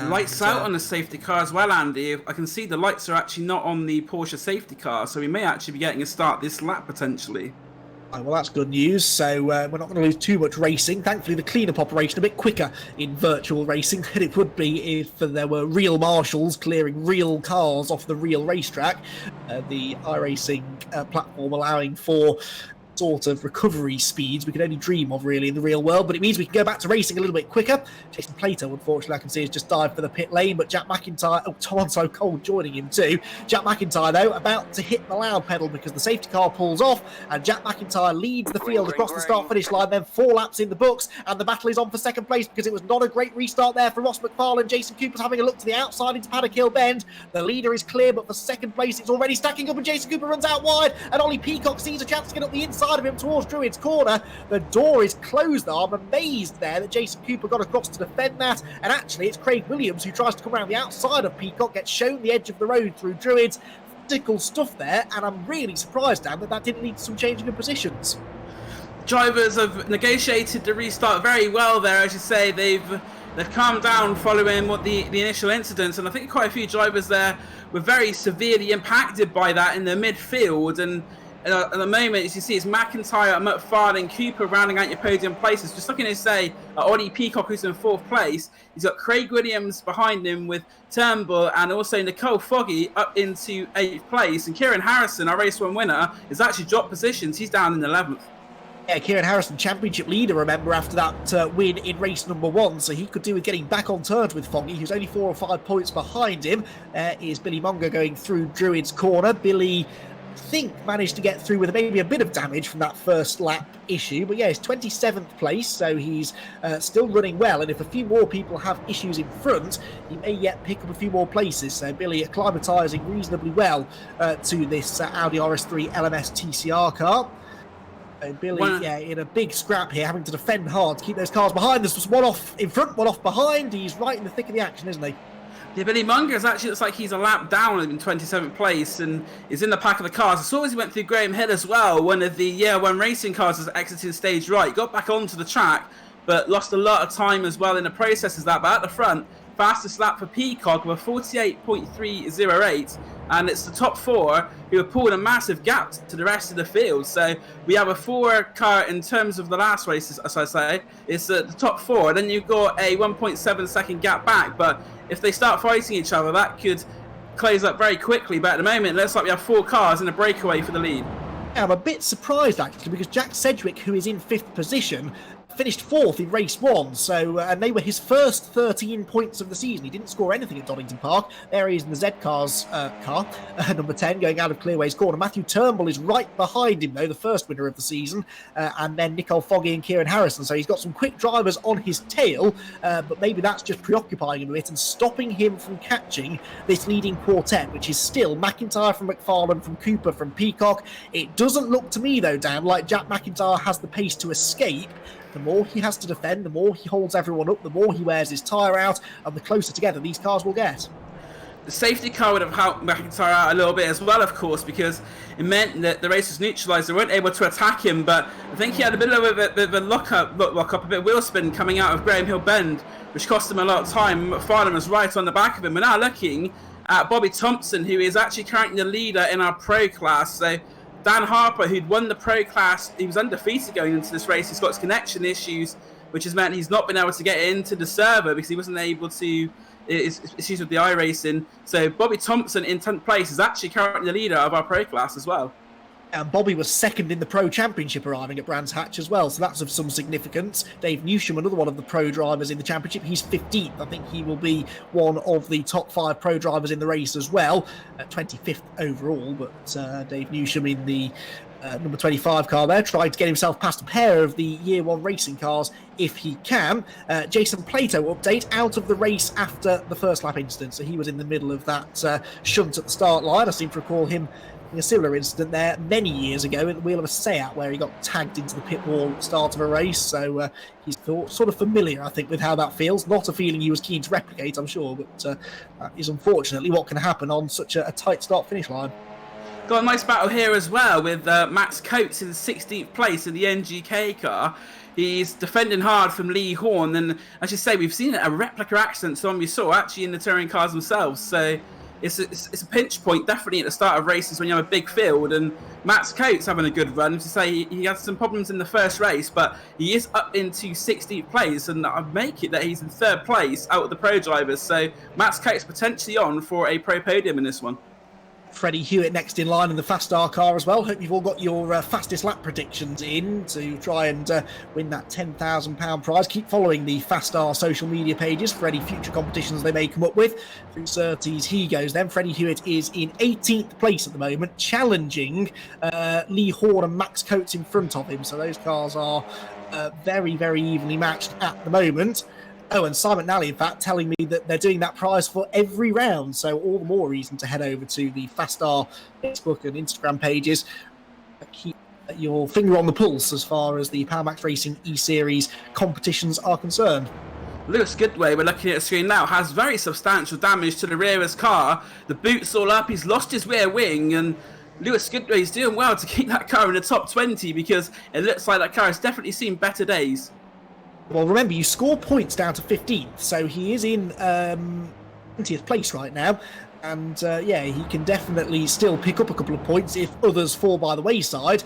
Lights out on the safety car as well, Andy. I can see the lights are actually not on the Porsche safety car, so we may actually be getting a start this lap potentially. Well, that's good news. So we're not going to lose too much racing. Thankfully, the clean-up operation a bit quicker in virtual racing than it would be if there were real marshals clearing real cars off the real racetrack. The iRacing platform allowing for sort of recovery speeds we could only dream of really in the real world, but it means we can go back to racing a little bit quicker. Jason Plato, unfortunately, I can see has just dived for the pit lane, but Jack McIntyre, Toronto Cole joining him too. Jack McIntyre, though, about to hit the loud pedal because the safety car pulls off, and Jack McIntyre leads the field across the start-finish line, then 4 laps in the books, and the battle is on for 2nd place because it was not a great restart there for Ross McFarlane. Jason Cooper's having a look to the outside into Paddock Hill Bend. The leader is clear, but for 2nd place, it's already stacking up, and Jason Cooper runs out wide, and Ollie Peacock sees a chance to get up the inside of him towards Druid's corner. The door is closed though. I'm amazed there that Jason Cooper got across to defend that, and actually it's Craig Williams who tries to come around the outside of Peacock, gets shown the edge of the road through Druids. Physical stuff there, and I'm really surprised, Dan, that didn't lead to some changing of positions. Drivers have negotiated the restart very well there, as you say. They've calmed down following what the initial incidents, and I think quite a few drivers there were very severely impacted by that in the midfield. And at the moment, as you see, it's McIntyre, McFarlane, Cooper rounding out your podium places. Just looking to say, Ollie Peacock, who's in 4th place. He's got Craig Williams behind him with Turnbull, and also Nicole Foggy up into 8th place. And Kieran Harrison, our race 1 winner, has actually dropped positions. He's down in 11th. Yeah, Kieran Harrison, championship leader, remember, after that win in race number 1, so he could do with getting back on terms with Foggy, who's only 4 or 5 points behind him. Is Billy Munger going through Druid's corner. Billy, I think, managed to get through with maybe a bit of damage from that first lap issue, but yeah, it's 27th place, so he's still running well, and if a few more people have issues in front, he may yet pick up a few more places. So Billy acclimatising reasonably well to this Audi RS3 LMS TCR car. Billy, in a big scrap here, having to defend hard to keep those cars behind. There's just one off in front, one off behind. He's right in the thick of the action, isn't he? Yeah, Billy Munger actually looks like he's a lap down in 27th place and is in the pack of the cars. I saw as he went through Graham Hill as well. One of the Year 1 racing cars was exiting stage right. Got back onto the track, but lost a lot of time as well in the process as that. But at the front, fastest lap for Peacock with a 48.308, and it's the top 4 who have pulled a massive gap to the rest of the field. So we have a 4 car in terms of the last race, as I say. It's the top 4, then you've got a 1.7 second gap back, but if they start fighting each other, that could close up very quickly. But at the moment, it looks like we have 4 cars in a breakaway for the lead. Yeah, I'm a bit surprised actually, because Jack Sedgwick, who is in 5th position, finished 4th in race 1, so and they were his first 13 points of the season. He didn't score anything at Donington Park. There he is in the Z-Cars car, number 10, going out of Clearway's corner. Matthew Turnbull is right behind him, though, the first winner of the season, and then Nicole Foggy and Kieran Harrison. So he's got some quick drivers on his tail, but maybe that's just preoccupying him a bit and stopping him from catching this leading quartet, which is still McIntyre from McFarlane, from Cooper, from Peacock. It doesn't look to me, though, Dan, like Jack McIntyre has the pace to escape. The more he has to defend, the more he holds everyone up, the more he wears his tyre out, and the closer together these cars will get. The safety car would have helped McIntyre out a little bit as well, of course, because it meant that the race was neutralised. They weren't able to attack him, but I think he had a bit of a lock-up, a bit of wheel spin coming out of Graham Hill Bend, which cost him a lot of time. McFarlane was right on the back of him. We're now looking at Bobby Thompson, who is actually currently the leader in our pro class. So Dan Harper, who'd won the pro class, he was undefeated going into this race. He's got his connection issues, which has meant he's not been able to get into the server because he wasn't able to, issues with the iRacing. So Bobby Thompson in 10th place is actually currently the leader of our pro class as well. And Bobby was second in the Pro Championship arriving at Brands Hatch as well, so that's of some significance. Dave Newsham, another one of the Pro drivers in the Championship, he's 15th. I think he will be one of the top 5 Pro drivers in the race as well, 25th overall, but Dave Newsham in the number 25 car there, tried to get himself past a pair of the Year 1 racing cars if he can. Jason Plato update, out of the race after the first lap incident, so he was in the middle of that shunt at the start line. I seem to recall him a similar incident there many years ago at the wheel of a Seat where he got tagged into the pit wall at the start of a race, so he's sort of familiar, I think, with how that feels. Not a feeling he was keen to replicate, I'm sure, but that is unfortunately what can happen on such a tight start-finish line. Got a nice battle here as well with Max Coates in 16th place in the NGK car. He's defending hard from Lee Horn, and as you say, we've seen a replica accident, so we saw actually in the touring cars themselves, so it's a pinch point definitely at the start of races when you have a big field, and Max Coates having a good run. To say he had some problems in the first race, but he is up into 16th place, and I make it that he's in 3rd place out of the Pro drivers, so Max Coates potentially on for a Pro podium in this one. Freddie Hewitt next in line in the Fastar car as well. Hope you've all got your fastest lap predictions in to try and win that £10,000 prize. Keep following the Fastar social media pages for any future competitions they may come up with. Through Surtees, he goes then. Freddie Hewitt is in 18th place at the moment, challenging Lee Horn and Max Coates in front of him. So those cars are very, very evenly matched at the moment. Oh, and Simon Nally, in fact, telling me that they're doing that prize for every round. So all the more reason to head over to the Fastar Facebook and Instagram pages. Keep your finger on the pulse as far as the PowerMaxed Racing eSeries competitions are concerned. Lewis Goodway, we're looking at the screen now, has very substantial damage to the rear of his car. The boot's all up, he's lost his rear wing, and Lewis Goodway's doing well to keep that car in the top 20 because it looks like that car has definitely seen better days. Well, remember, you score points down to 15th, so he is in 20th place right now. And, yeah, he can definitely still pick up a couple of points if others fall by the wayside.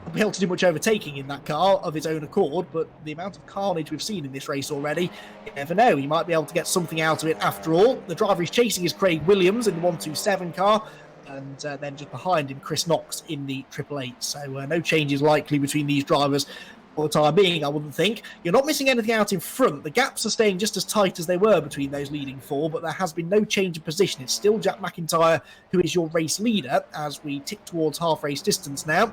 He'll be able to do much overtaking in that car of his own accord, but the amount of carnage we've seen in this race already, you never know. He might be able to get something out of it after all. The driver he's chasing is Craig Williams in the 127 car, and then just behind him, Chris Knox in the 888. So no changes likely between these drivers for the time being, I wouldn't think. You're not missing anything out in front. The gaps are staying just as tight as they were between those leading 4, but there has been no change in position. It's still Jack McIntyre who is your race leader as we tick towards half-race distance now.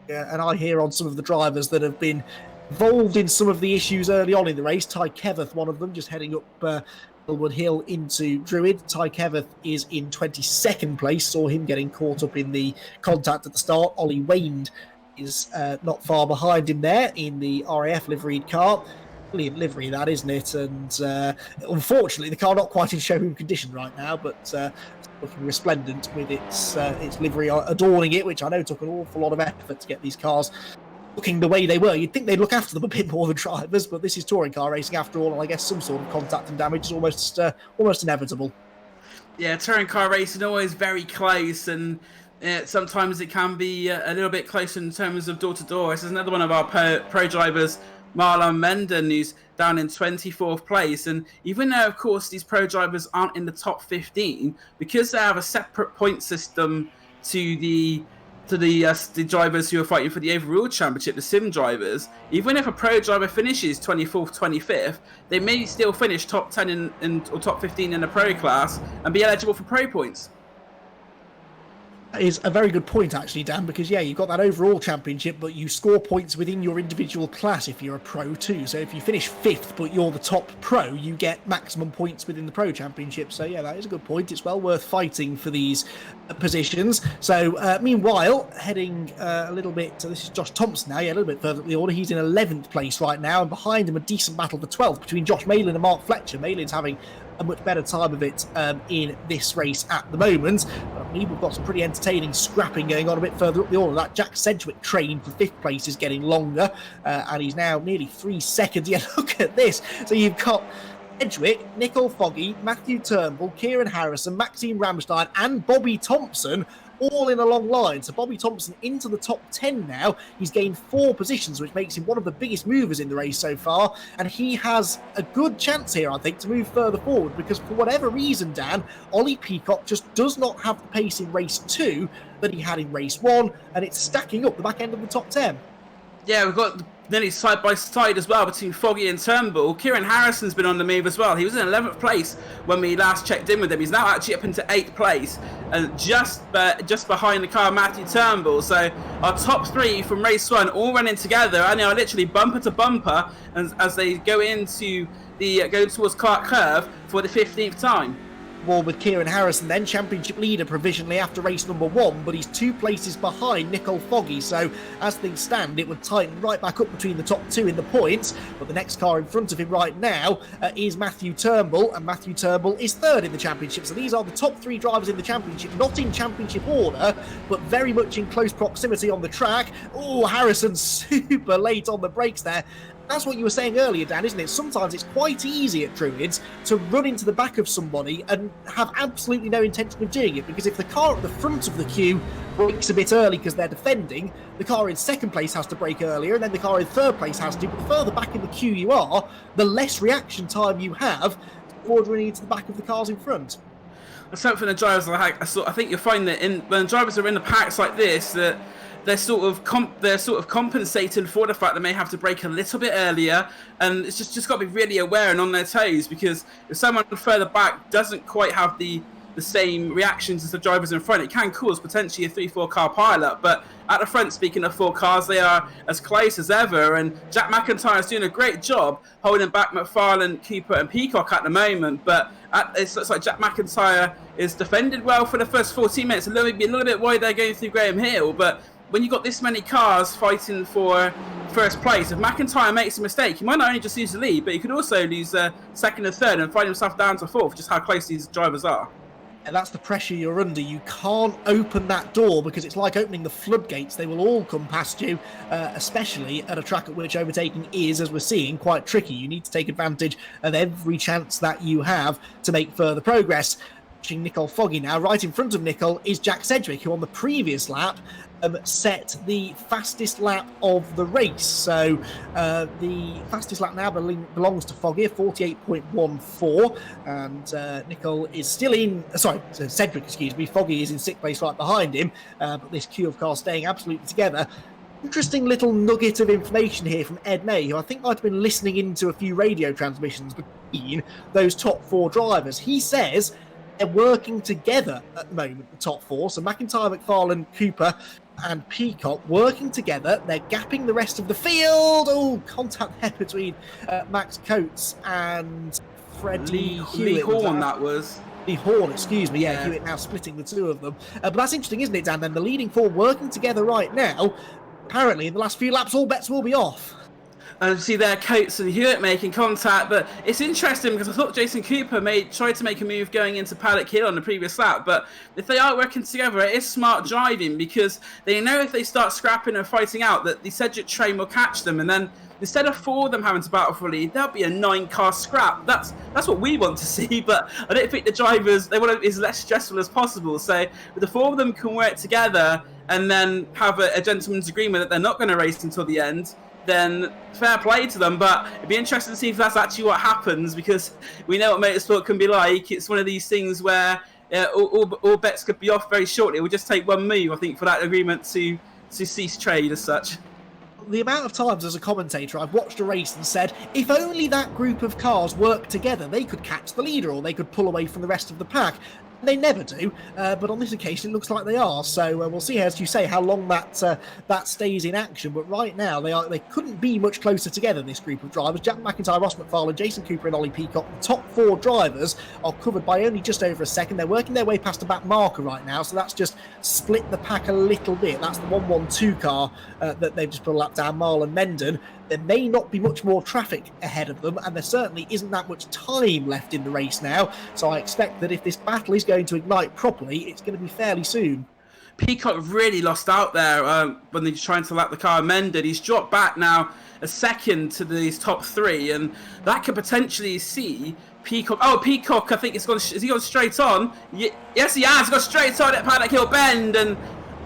And I hear on some of the drivers that have been involved in some of the issues early on in the race. Ty Keveth, one of them, just heading up Millwood Hill into Druid. Ty Keveth is in 22nd place. Saw him getting caught up in the contact at the start. Ollie Wayne is not far behind him there in the RAF liveried car. Brilliant livery, that, isn't it? And unfortunately, the car not quite in showroom condition right now, but looking resplendent with its livery adorning it, which I know took an awful lot of effort to get these cars looking the way they were. You'd think they'd look after them a bit more than drivers, but this is touring car racing after all, and I guess some sort of contact and damage is almost inevitable. Yeah, touring car racing always very close, and sometimes it can be a little bit closer in terms of door-to-door. This is another one of our pro drivers, Marlon Menden, who's down in 24th place. And even though, of course, these pro drivers aren't in the top 15, because they have a separate point system to the drivers who are fighting for the overall championship, the sim drivers, even if a pro driver finishes 24th, 25th, they may still finish top 10 or top 15 in the pro class and be eligible for pro points. Is a very good point, actually, Dan, because yeah, you've got that overall championship, but you score points within your individual class if you're a pro too. So if you finish 5th but you're the top pro, you get maximum points within the pro championship. So yeah, that is a good point. It's well worth fighting for these positions. So meanwhile, heading a little bit, this is Josh Thompson now, yeah, a little bit further up the order. He's in 11th place right now, and behind him a decent battle for 12th between Josh Malin and Mark Fletcher. Malin's having a much better time of it in this race at the moment. But I believe we've got some pretty entertaining scrapping going on a bit further up the order. That Jack Sedgwick train for 5th place is getting longer, and he's now nearly 3 seconds. Yeah, look at this. So you've got Sedgwick, Nicole Foggy, Matthew Turnbull, Kieran Harrison, Maxime Ramstein and Bobby Thompson all in a long line. So Bobby Thompson into the top 10 now. He's gained 4 positions, which makes him one of the biggest movers in the race so far. And he has a good chance here, I think, to move further forward, because for whatever reason, Dan, Ollie Peacock just does not have the pace in race 2 that he had in race 1, and it's stacking up the back end of the top 10. Yeah, we've got nearly side by side as well between Foggy and Turnbull. Kieran Harrison's been on the move as well. He was in 11th place when we last checked in with him. He's now actually up into 8th place and just behind the car Matthew Turnbull. So our top 3 from race 1 all running together, and they are literally bumper to bumper as they go towards Clark Curve for the 15th time. Well, with Kieran Harrison then championship leader provisionally after race number 1, but he's 2 places behind Nicole Foggy, so as things stand it would tighten right back up between the top 2 in the points. But the next car in front of him right now is Matthew Turnbull, and Matthew Turnbull is 3rd in the championship. So these are the top 3 drivers in the championship, not in championship order, but very much in close proximity on the track. Oh, Harrison super late on the brakes there. That's what you were saying earlier, Dan, isn't it? Sometimes it's quite easy at Druids to run into the back of somebody and have absolutely no intention of doing it, because if the car at the front of the queue brakes a bit early because they're defending, the car in 2nd place has to brake earlier, and then the car in 3rd place has to. But the further back in the queue you are, the less reaction time you have toward running into the back of the cars in front. That's something the drivers like. I think you'll find that when drivers are in the packs like this, that they're sort of compensating for the fact they may have to brake a little bit earlier, and it's just got to be really aware and on their toes, because if someone further back doesn't quite have the same reactions as the drivers in front, it can cause potentially a 3-4 car pileup. But at the front, speaking of 4 cars, they are as close as ever, and Jack McIntyre is doing a great job holding back McFarlane, Cooper and Peacock at the moment, but it looks like Jack McIntyre is defended well for the first 14 minutes, a little bit wide they're going through Graham Hill, but when you've got this many cars fighting for first place, if McIntyre makes a mistake, he might not only just lose the lead, but he could also lose 2nd and 3rd and find himself down to 4th, just how close these drivers are. And that's the pressure you're under. You can't open that door, because it's like opening the floodgates. They will all come past you, especially at a track at which overtaking is, as we're seeing, quite tricky. You need to take advantage of every chance that you have to make further progress. Nicole Foggy now, right in front of Nicole is Jack Sedgwick, who on the previous lap set the fastest lap of the race. So the fastest lap now belongs to Foggy, 48.14, and Nicole is still in, Sedgwick, excuse me. Foggy is in 6th place right behind him, but this queue of cars staying absolutely together. Interesting little nugget of information here from Ed May, who I think might have been listening into a few radio transmissions between those top 4 drivers. He says they're working together at the moment, the top 4. So McIntyre, McFarlane, Cooper and Peacock working together. They're gapping the rest of the field. Oh, contact there between Max Coates and Freddie Lee Horn, that was. Lee Horn, excuse me. Yeah, Hewitt now splitting the 2 of them. But that's interesting, isn't it, Dan? Then the leading 4 working together right now. Apparently, in the last few laps, all bets will be off. And see there, Coates and Hewitt making contact, but it's interesting because I thought Jason Cooper tried to make a move going into Paddock Hill on the previous lap, but if they are working together, it is smart driving, because they know if they start scrapping and fighting out that the Sedgwick train will catch them, and then instead of 4 of them having to battle for a lead, there'll be a 9-car scrap. That's what we want to see, but I don't think the drivers, they want it as less stressful as possible. So if the 4 of them can work together and then have a gentleman's agreement that they're not going to race until the end, then fair play to them. But it'd be interesting to see if that's actually what happens, because we know what motorsport can be like. It's one of these things where all bets could be off very shortly. It will just take one move, I think, for that agreement to cease trade as such. The amount of times as a commentator I've watched a race and said, if only that group of cars worked together, they could catch the leader or they could pull away from the rest of the pack. They never do, but on this occasion it looks like they are. So we'll see, as you say, how long that stays in action. But right now they couldn't be much closer together, this group of drivers. Jack McIntyre, Ross McFarlane, Jason Cooper and Ollie Peacock. The top 4 drivers are covered by only just over a second. They're working their way past the back marker right now, so that's just split the pack a little bit. That's the 112 car that they've just put a lap down, Marlon Menden. There may not be much more traffic ahead of them, and there certainly isn't that much time left in the race now. So I expect that if this battle is going to ignite properly, it's going to be fairly soon. Peacock really lost out there when they're trying to lap the car amended. He's dropped back now a second to these top three, and that could potentially see Peacock. Oh, Peacock, I think it's gone. Has he gone straight on? Yes, he has. He's gone straight on at Paddock Hill Bend, and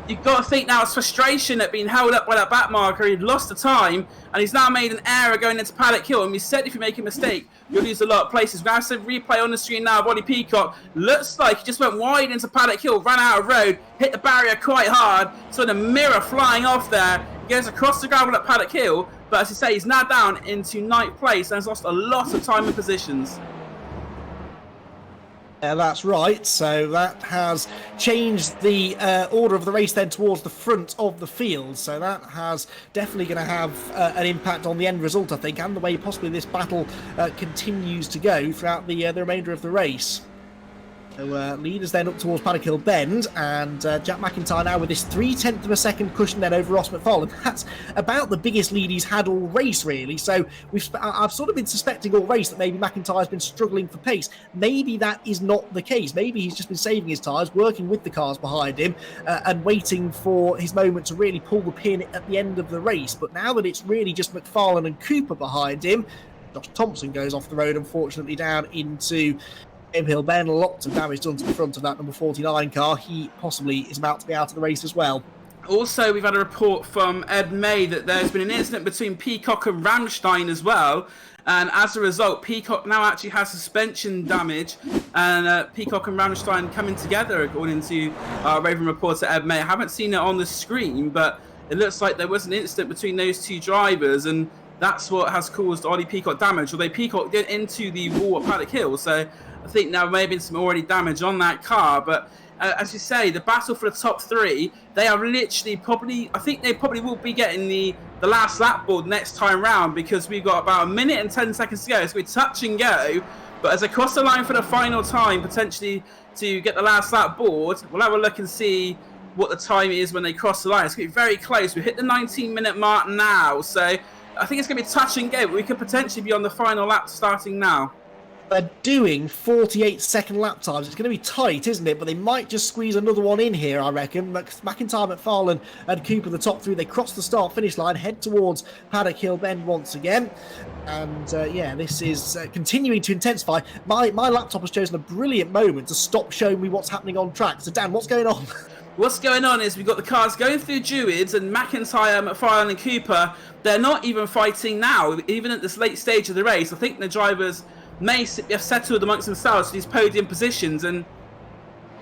you've got to think now it's frustration at being held up by that back marker. He'd lost the time, and he's now made an error going into Paddock Hill. And we said if you make a mistake, you'll lose a lot of places. We have to replay on the screen now. Body Peacock looks like he just went wide into Paddock Hill, ran out of road, hit the barrier quite hard. So the mirror flying off there. He goes across the gravel at Paddock Hill, but as you say, he's now down into 9th place and has lost a lot of time and positions. Yeah, that's right. So that has changed the order of the race then towards the front of the field. So that has definitely going to have an impact on the end result, I think, and the way possibly this battle continues to go throughout the remainder of the race. So leaders then up towards Paddock Hill Bend, and Jack McIntyre now with this 0.3 of a second cushion then over Ross McFarlane. That's about the biggest lead he's had all race, really. So I've sort of been suspecting all race that maybe McIntyre's been struggling for pace. Maybe that is not the case. Maybe he's just been saving his tyres, working with the cars behind him, and waiting for his moment to really pull the pin at the end of the race. But now that it's really just McFarlane and Cooper behind him, Josh Thompson goes off the road, unfortunately, down into Hill Bend. Lots of damage done to the front of that number 49 car. He possibly is about to be out of the race as well. Also, we've had a report from Ed May that there's been an incident between Peacock and Ramstein as well. And as a result, Peacock now actually has suspension damage. And Peacock and Ramstein coming together, according to our Raven reporter Ed May. I haven't seen it on the screen, but it looks like there was an incident between those two drivers. And that's what has caused Ollie Peacock damage. Although Peacock did into the wall at Paddock Hill. So I think there may have been some already damage on that car, but as you say, the battle for the top three, they are literally probably, I think they probably will be getting the last lap board next time round, because we've got about 1 minute and 10 seconds to go. It's going to be touch and go, but as they cross the line for the final time, potentially to get the last lap board, we'll have a look and see what the time is when they cross the line. It's going to be very close. We hit the 19-minute mark now, so I think it's going to be touch and go, but we could potentially be on the final lap starting now. They're doing 48-second lap times. It's going to be tight, isn't it? But they might just squeeze another one in here, I reckon. McIntyre, McFarlane and Cooper, the top three, they cross the start-finish line, head towards Paddock Hill Bend once again. And, yeah, this is continuing to intensify. My laptop has chosen a brilliant moment to stop showing me what's happening on track. So, Dan, what's going on? What's going on is we've got the cars going through Druids, and McIntyre, McFarlane and Cooper, they're not even fighting now, even at this late stage of the race. I think the drivers may have settled amongst themselves for these podium positions, and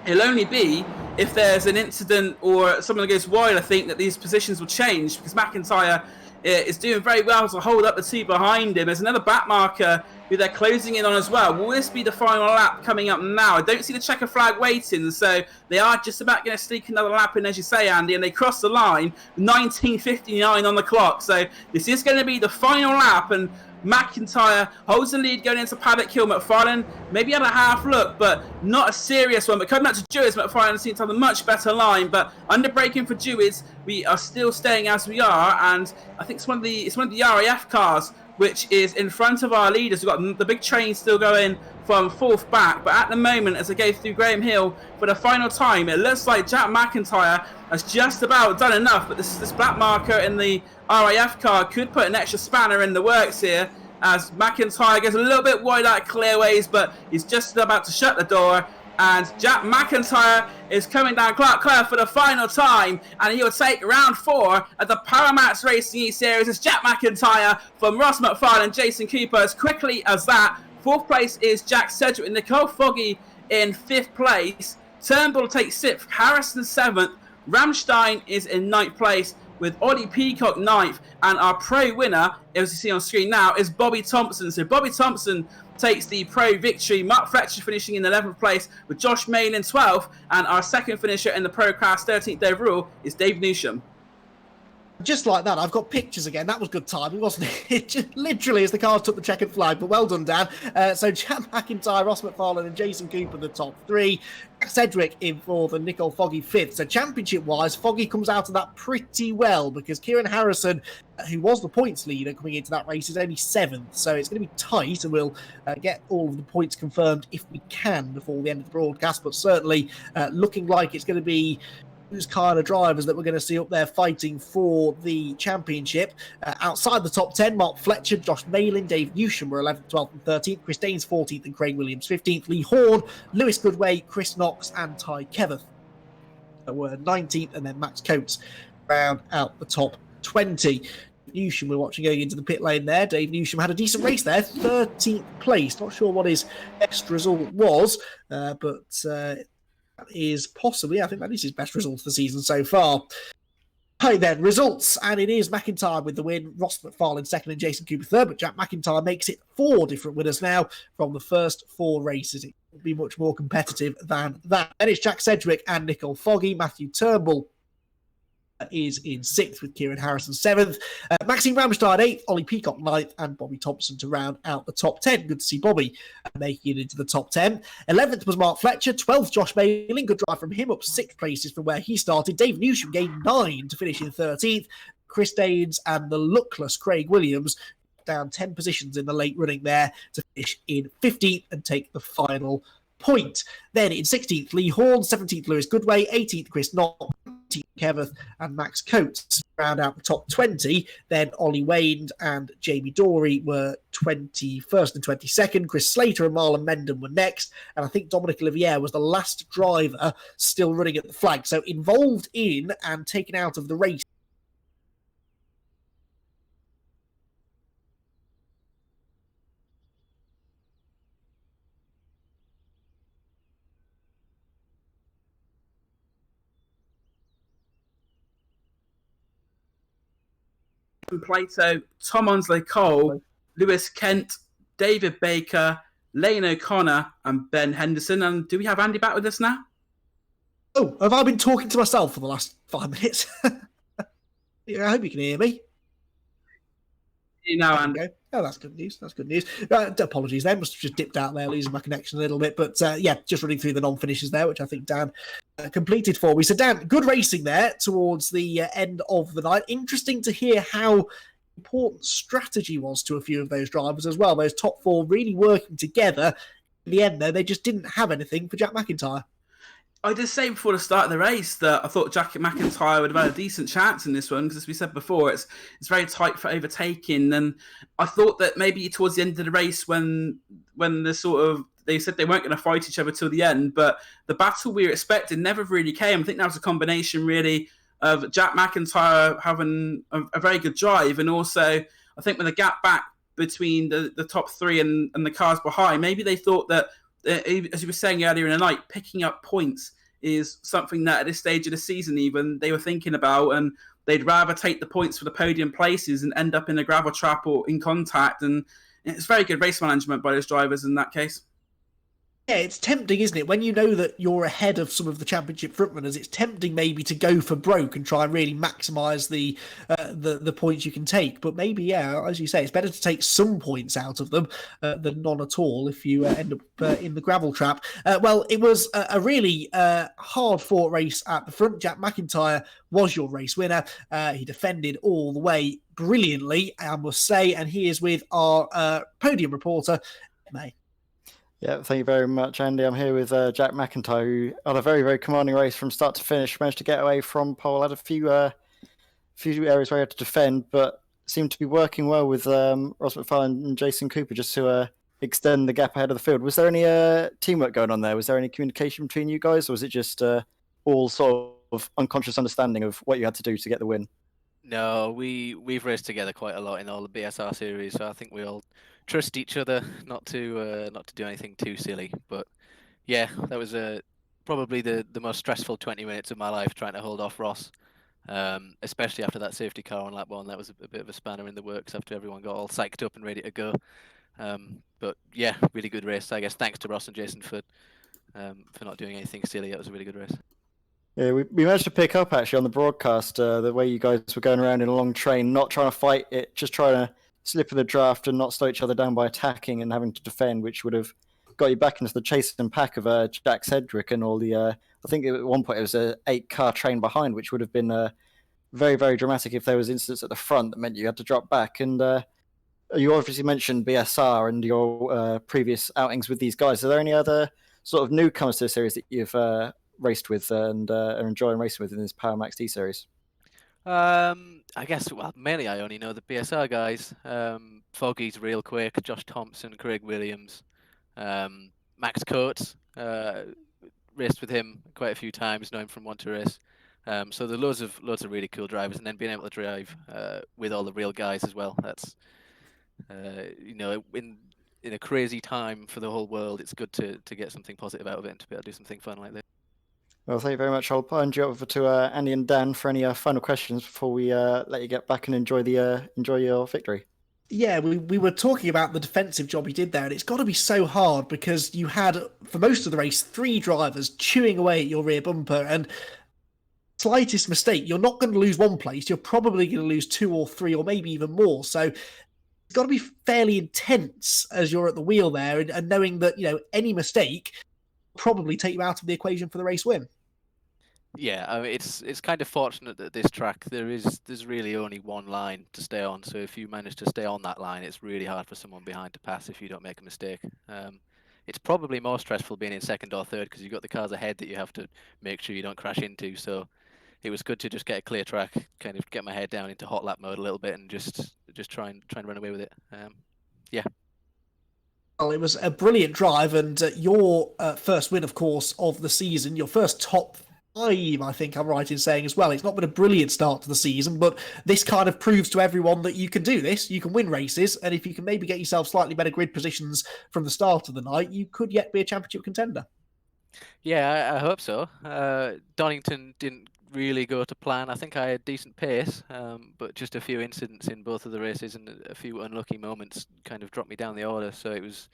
it'll only be if there's an incident or someone goes wide, I think, that these positions will change, because McIntyre is doing very well to hold up the two behind him. There's another back marker who they're closing in on as well. Will this be the final lap coming up now? I don't see the checker flag waiting, so they are just about going to sneak another lap in, as you say, Andy, and they cross the line, 19:59 on the clock. So this is going to be the final lap, and McIntyre holds the lead going into Paddock Hill. McFarlane maybe had a half look, but not a serious one. But coming up to Druids, McFarlane seems to have a much better line. But under braking for Druids, we are still staying as we are, and I think it's one of the RAF cars which is in front of our leaders. We've got the big train still going from fourth back, but at the moment, as they go through Graham Hill for the final time, it looks like Jack McIntyre has just about done enough, but this black marker in the RAF car could put an extra spanner in the works here, as McIntyre gets a little bit wide out of clearways, but he's just about to shut the door. And Jack McIntyre is coming down Clark Clare for the final time, and he will take round 4 at the PowerMaxed Racing eSeries. It's Jack McIntyre from Ross McFarlane and Jason Cooper as quickly as that. 4th place is Jack Sedgwick and Nicole Foggy in 5th place. Turnbull takes 6th, Harrison 7th, Ramstein is in 9th place, with Ollie Peacock 9th, and our pro winner, as you see on screen now, is Bobby Thompson. So Bobby Thompson takes the pro victory. Mark Fletcher finishing in 11th place, with Josh Main in 12th, and our second finisher in the pro class, 13th overall, is Dave Newsham. Just like that, I've got pictures again. That was good timing, wasn't it? It just literally as the cars took the checkered flag, but well done, Dan. So Jack McIntyre, Ross McFarlane and Jason Cooper, the top 3. Cedric in 4th and Nicole Foggy 5th. So championship-wise, Foggy comes out of that pretty well, because Kieran Harrison, who was the points leader coming into that race, is only 7th. So it's going to be tight, and we'll get all of the points confirmed if we can before the end of the broadcast. But certainly looking like it's going to be those kind of drivers that we're going to see up there fighting for the championship. Outside the top 10, Mark Fletcher, Josh Malin, Dave Newsham were 11th, 12th and 13th, Chris Daines 14th and Craig Williams 15th, Lee Horn, Lewis Goodway, Chris Knox and Ty Keveth were 19th, and then Max Coates round out the top 20. Newsham we're watching going into the pit lane there. Dave Newsham had a decent race there, 13th place. Not sure what his best result was, but is possibly, I think that is his best result of the season so far. Hi then, results, and it is McIntyre with the win, Ross McFarlane second and Jason Cooper third, but Jack McIntyre makes it 4 different winners now from the first 4 races. It will be much more competitive than that. Then it's Jack Sedgwick and Nicole Foggy. Matthew Turnbull is in 6th with Kieran Harrison 7th. Maxine Ramstein 8th, Ollie Peacock 9th, and Bobby Thompson to round out the top 10. Good to see Bobby making it into the top 10. 11th was Mark Fletcher, 12th Josh Malin. Good drive from him, up 6 places from where he started. Dave Newsham gained 9 to finish in 13th. Chris Daines and the luckless Craig Williams down 10 positions in the late running there to finish in 15th and take the final point. Then in 16th, Lee Horn, 17th, Lewis Goodway, 18th, Chris Knox, 19th, Keveth and Max Coates round out the top 20. Then Ollie Wayne and Jamie Dorey were 21st and 22nd. Chris Slater and Marlon Mendon were next. And I think Dominic Olivier was the last driver still running at the flag. So involved in and taken out of the race. Plato, Tom Onslow Cole, Lewis Kent, David Baker, Lane O'Connor, and Ben Henderson. And do we have Andy back with us now? Oh, have I been talking to myself for the last 5 minutes? Yeah, I hope you can hear me. You know, Andy. Oh, that's good news. That's good news. Apologies there. Must have just dipped out there, losing my connection a little bit. But yeah, just running through the non-finishes there, which I think Dan completed for me. So Dan, good racing there towards the end of the night. Interesting to hear how important strategy was to a few of those drivers as well. Those top 4 really working together. In the end, though, they just didn't have anything for Jack McIntyre. I did say before the start of the race that I thought Jack McIntyre would have had a decent chance in this one because, as we said before, it's very tight for overtaking. And I thought that maybe towards the end of the race, when the sort of they said they weren't going to fight each other till the end, but the battle we were expecting never really came. I think that was a combination really of Jack McIntyre having a very good drive, and also I think with the gap back between the top 3 and the cars behind, maybe they thought that. As you were saying earlier in the night, picking up points is something that at this stage of the season even they were thinking about, and they'd rather take the points for the podium places and end up in a gravel trap or in contact. And it's very good race management by those drivers in that case. Yeah, it's tempting, isn't it? When you know that you're ahead of some of the championship frontrunners, it's tempting maybe to go for broke and try and really maximise the points you can take. But maybe, yeah, as you say, it's better to take some points out of them than none at all if you end up in the gravel trap. Well, it was a really hard-fought race at the front. Jack McIntyre was your race winner. He defended all the way brilliantly, I must say, and he is with our podium reporter, May. Yeah, thank you very much, Andy. I'm here with Jack McIntyre, who had a very, very commanding race from start to finish. Managed to get away from pole, had a few areas where he had to defend, but seemed to be working well with Ross McFarlane and Jason Cooper just to extend the gap ahead of the field. Was there any teamwork going on there? Was there any communication between you guys, or was it just all sort of unconscious understanding of what you had to do to get the win? No, we've raced together quite a lot in all the BSR series, so I think we all trust each other not to do anything too silly. But yeah, that was probably the most stressful 20 minutes of my life, trying to hold off Ross, especially after that safety car on lap 1. That was a bit of a spanner in the works after everyone got all psyched up and ready to go. But yeah, really good race. I guess thanks to Ross and Jason for not doing anything silly. It was a really good race. Yeah, we managed to pick up actually on the broadcast the way you guys were going around in a long train, not trying to fight it, just trying to slip in the draft and not slow each other down by attacking and having to defend, which would have got you back into the chase and pack of Jack Sedgwick and all the. I think at one point it was a 8-car train behind, which would have been very, very dramatic if there was incidents at the front that meant you had to drop back. And you obviously mentioned BSR and your previous outings with these guys. Are there any other sort of newcomers to the series that you've raced with and are enjoying racing with in this PowerMaxed eSeries? I guess, well, mainly I only know the PSR guys. Foggy's real quick, Josh Thompson, Craig Williams, Max Coates. Raced with him quite a few times, know him from Want to Race. So there are loads of really cool drivers, and then being able to drive with all the real guys as well. That's in a crazy time for the whole world, it's good to get something positive out of it and to be able to do something fun like this. Well, thank you very much. I'll hand you over to Andy and Dan for any final questions before we let you get back and enjoy your victory. Yeah, we were talking about the defensive job he did there, and it's got to be so hard because you had, for most of the race, 3 drivers chewing away at your rear bumper, and slightest mistake, you're not going to lose 1 place, you're probably going to lose 2 or 3 or maybe even more. So it's got to be fairly intense as you're at the wheel there, and knowing that, any mistake will probably take you out of the equation for the race win. Yeah, I mean, it's kind of fortunate that this track there's really only one line to stay on. So if you manage to stay on that line, it's really hard for someone behind to pass if you don't make a mistake. It's probably more stressful being in second or third because you've got the cars ahead that you have to make sure you don't crash into. So it was good to just get a clear track, kind of get my head down into hot lap mode a little bit, and just try and run away with it. Yeah. Well, it was a brilliant drive, and your first win, of course, of the season, your first top 5, I think I'm right in saying as well. It's not been a brilliant start to the season, but this kind of proves to everyone that you can do this, you can win races, and if you can maybe get yourself slightly better grid positions from the start of the night, you could yet be a championship contender. Yeah, I hope so. Donington didn't really go to plan. I think I had decent pace, but just a few incidents in both of the races and a few unlucky moments kind of dropped me down the order. So it was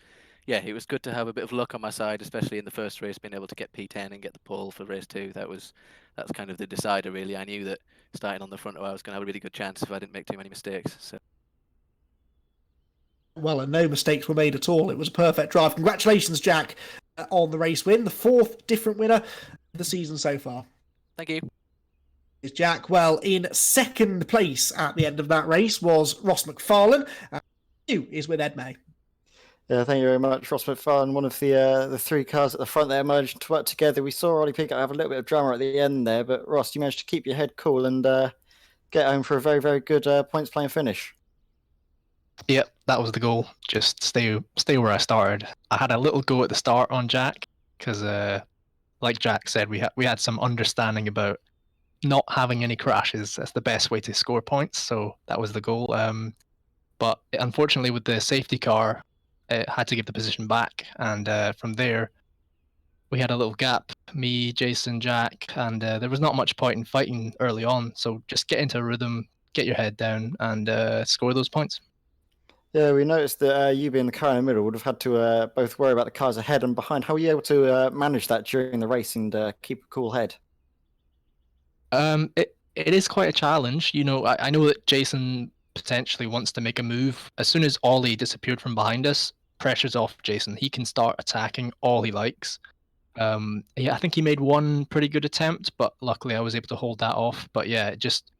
good to have a bit of luck on my side, especially in the first race, being able to get P10 and get the pole for race 2. That's kind of the decider, really. I knew that starting on the front row, I was going to have a really good chance if I didn't make too many mistakes. So. Well, and no mistakes were made at all. It was a perfect drive. Congratulations, Jack, on the race win, the 4th different winner of the season so far. Thank you. Is Jack. Well, in second place at the end of that race was Ross McFarlane. Who is with Ed May. Yeah, thank you very much, Ross McFarlane. One of the 3 cars at the front there managed to work together. We saw Ollie Pickett have a little bit of drama at the end there, but Ross, you managed to keep your head cool and get home for a very, very good points playing finish. Yep, that was the goal. Just stay where I started. I had a little go at the start on Jack because, like Jack said, we had some understanding about not having any crashes. That's the best way to score points. So that was the goal. But unfortunately, with the safety car, it had to give the position back, and from there, we had a little gap. Me, Jason, Jack, and there was not much point in fighting early on. So just get into a rhythm, get your head down, and score those points. Yeah, we noticed that you being the car in the middle would have had to both worry about the cars ahead and behind. How were you able to manage that during the race and keep a cool head? It is quite a challenge. I know that Jason potentially wants to make a move. As soon as Ollie disappeared from behind us, pressure's off Jason. He can start attacking all he likes. I think he made one pretty good attempt, but luckily I was able to hold that off. But yeah, just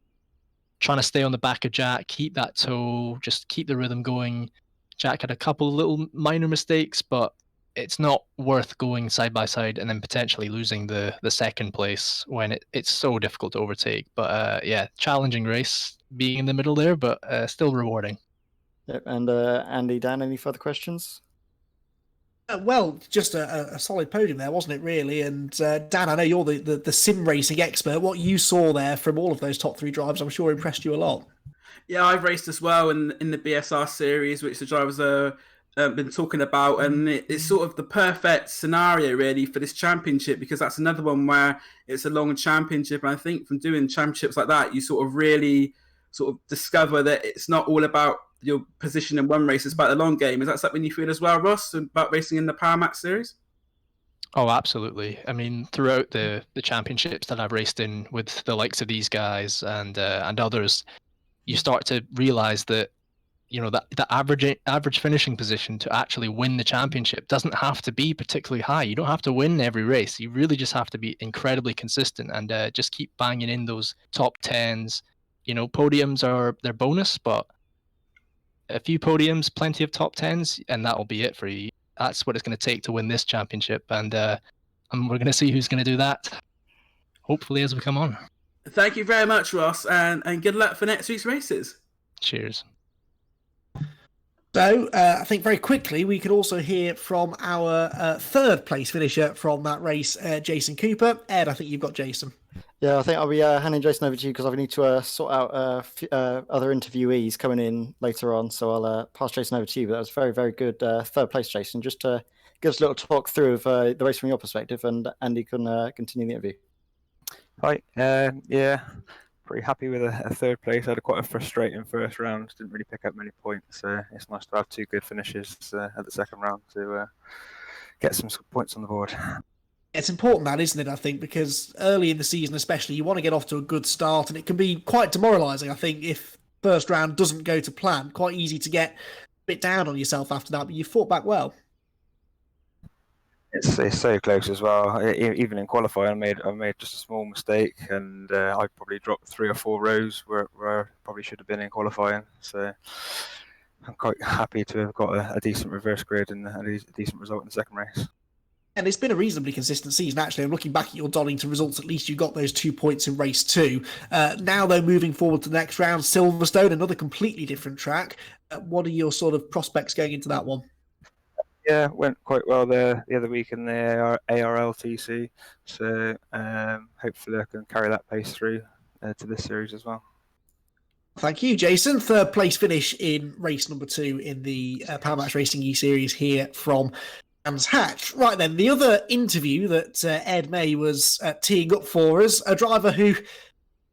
trying to stay on the back of Jack, keep that toe, just keep the rhythm going. Jack had a couple little minor mistakes, but it's not worth going side by side and then potentially losing the second place when it's so difficult to overtake. But yeah, challenging race being in the middle there, but still rewarding. Yep. And Andy, Dan, any further questions? Well, just a solid podium there, wasn't it, really? And Dan, I know you're the sim racing expert. What you saw there from all of those top 3 drivers, I'm sure impressed you a lot. Yeah, I've raced as well in the BSR series, which the drivers have been talking about, and it's sort of the perfect scenario really for this championship, because that's another one where it's a long championship, and I think from doing championships like that, you sort of really sort of discover that it's not all about your position in one race, it's about the long game. Is that something you feel as well, Ross, about racing in the PowerMaxed series? Oh, absolutely. I mean, throughout the championships that I've raced in with the likes of these guys and others, you start to realize that that the average finishing position to actually win the championship doesn't have to be particularly high. You don't have to win every race. You really just have to be incredibly consistent and just keep banging in those top 10s. Podiums they're bonus, but a few podiums, plenty of top 10s, and that'll be it for you. That's what it's going to take to win this championship. And and we're going to see who's going to do that. Hopefully, as we come on. Thank you very much, Ross, and good luck for next week's races. Cheers. So I think very quickly we could also hear from our third place finisher from that race, Jason Cooper. Ed, I think you've got Jason. Yeah, I think I'll be handing Jason over to you because I need to sort out other interviewees coming in later on. So I'll pass Jason over to you. But that was very, very good third place, Jason. Just to give us a little talk through of the race from your perspective, and Andy can continue the interview. Hi. Yeah, pretty happy with a third place. I had quite a frustrating first round. Didn't really pick up many points. It's nice to have two good finishes at the second round to get some points on the board. It's important, that, isn't it, I think, because early in the season especially, you want to get off to a good start, and it can be quite demoralising, I think, if first round doesn't go to plan. Quite easy to get a bit down on yourself after that, but you fought back well. It's so close as well. Even in qualifying, I made just a small mistake, and I probably dropped 3 or 4 rows where I probably should have been in qualifying. So I'm quite happy to have got a decent reverse grid and a decent result in the second race. And it's been a reasonably consistent season, actually. I'm looking back at your Donington results, at least you got those 2 points in race 2. Now, though, moving forward to the next round, Silverstone, another completely different track. What are your sort of prospects going into that one? Yeah, went quite well there the other week in the ARLTC. So hopefully I can carry that pace through to this series as well. Thank you, Jason. Third place finish in race number 2 in the PowerMaxed Racing eSeries here from Brands Hatch. Right then, the other interview that Ed May was teeing up for us, a driver who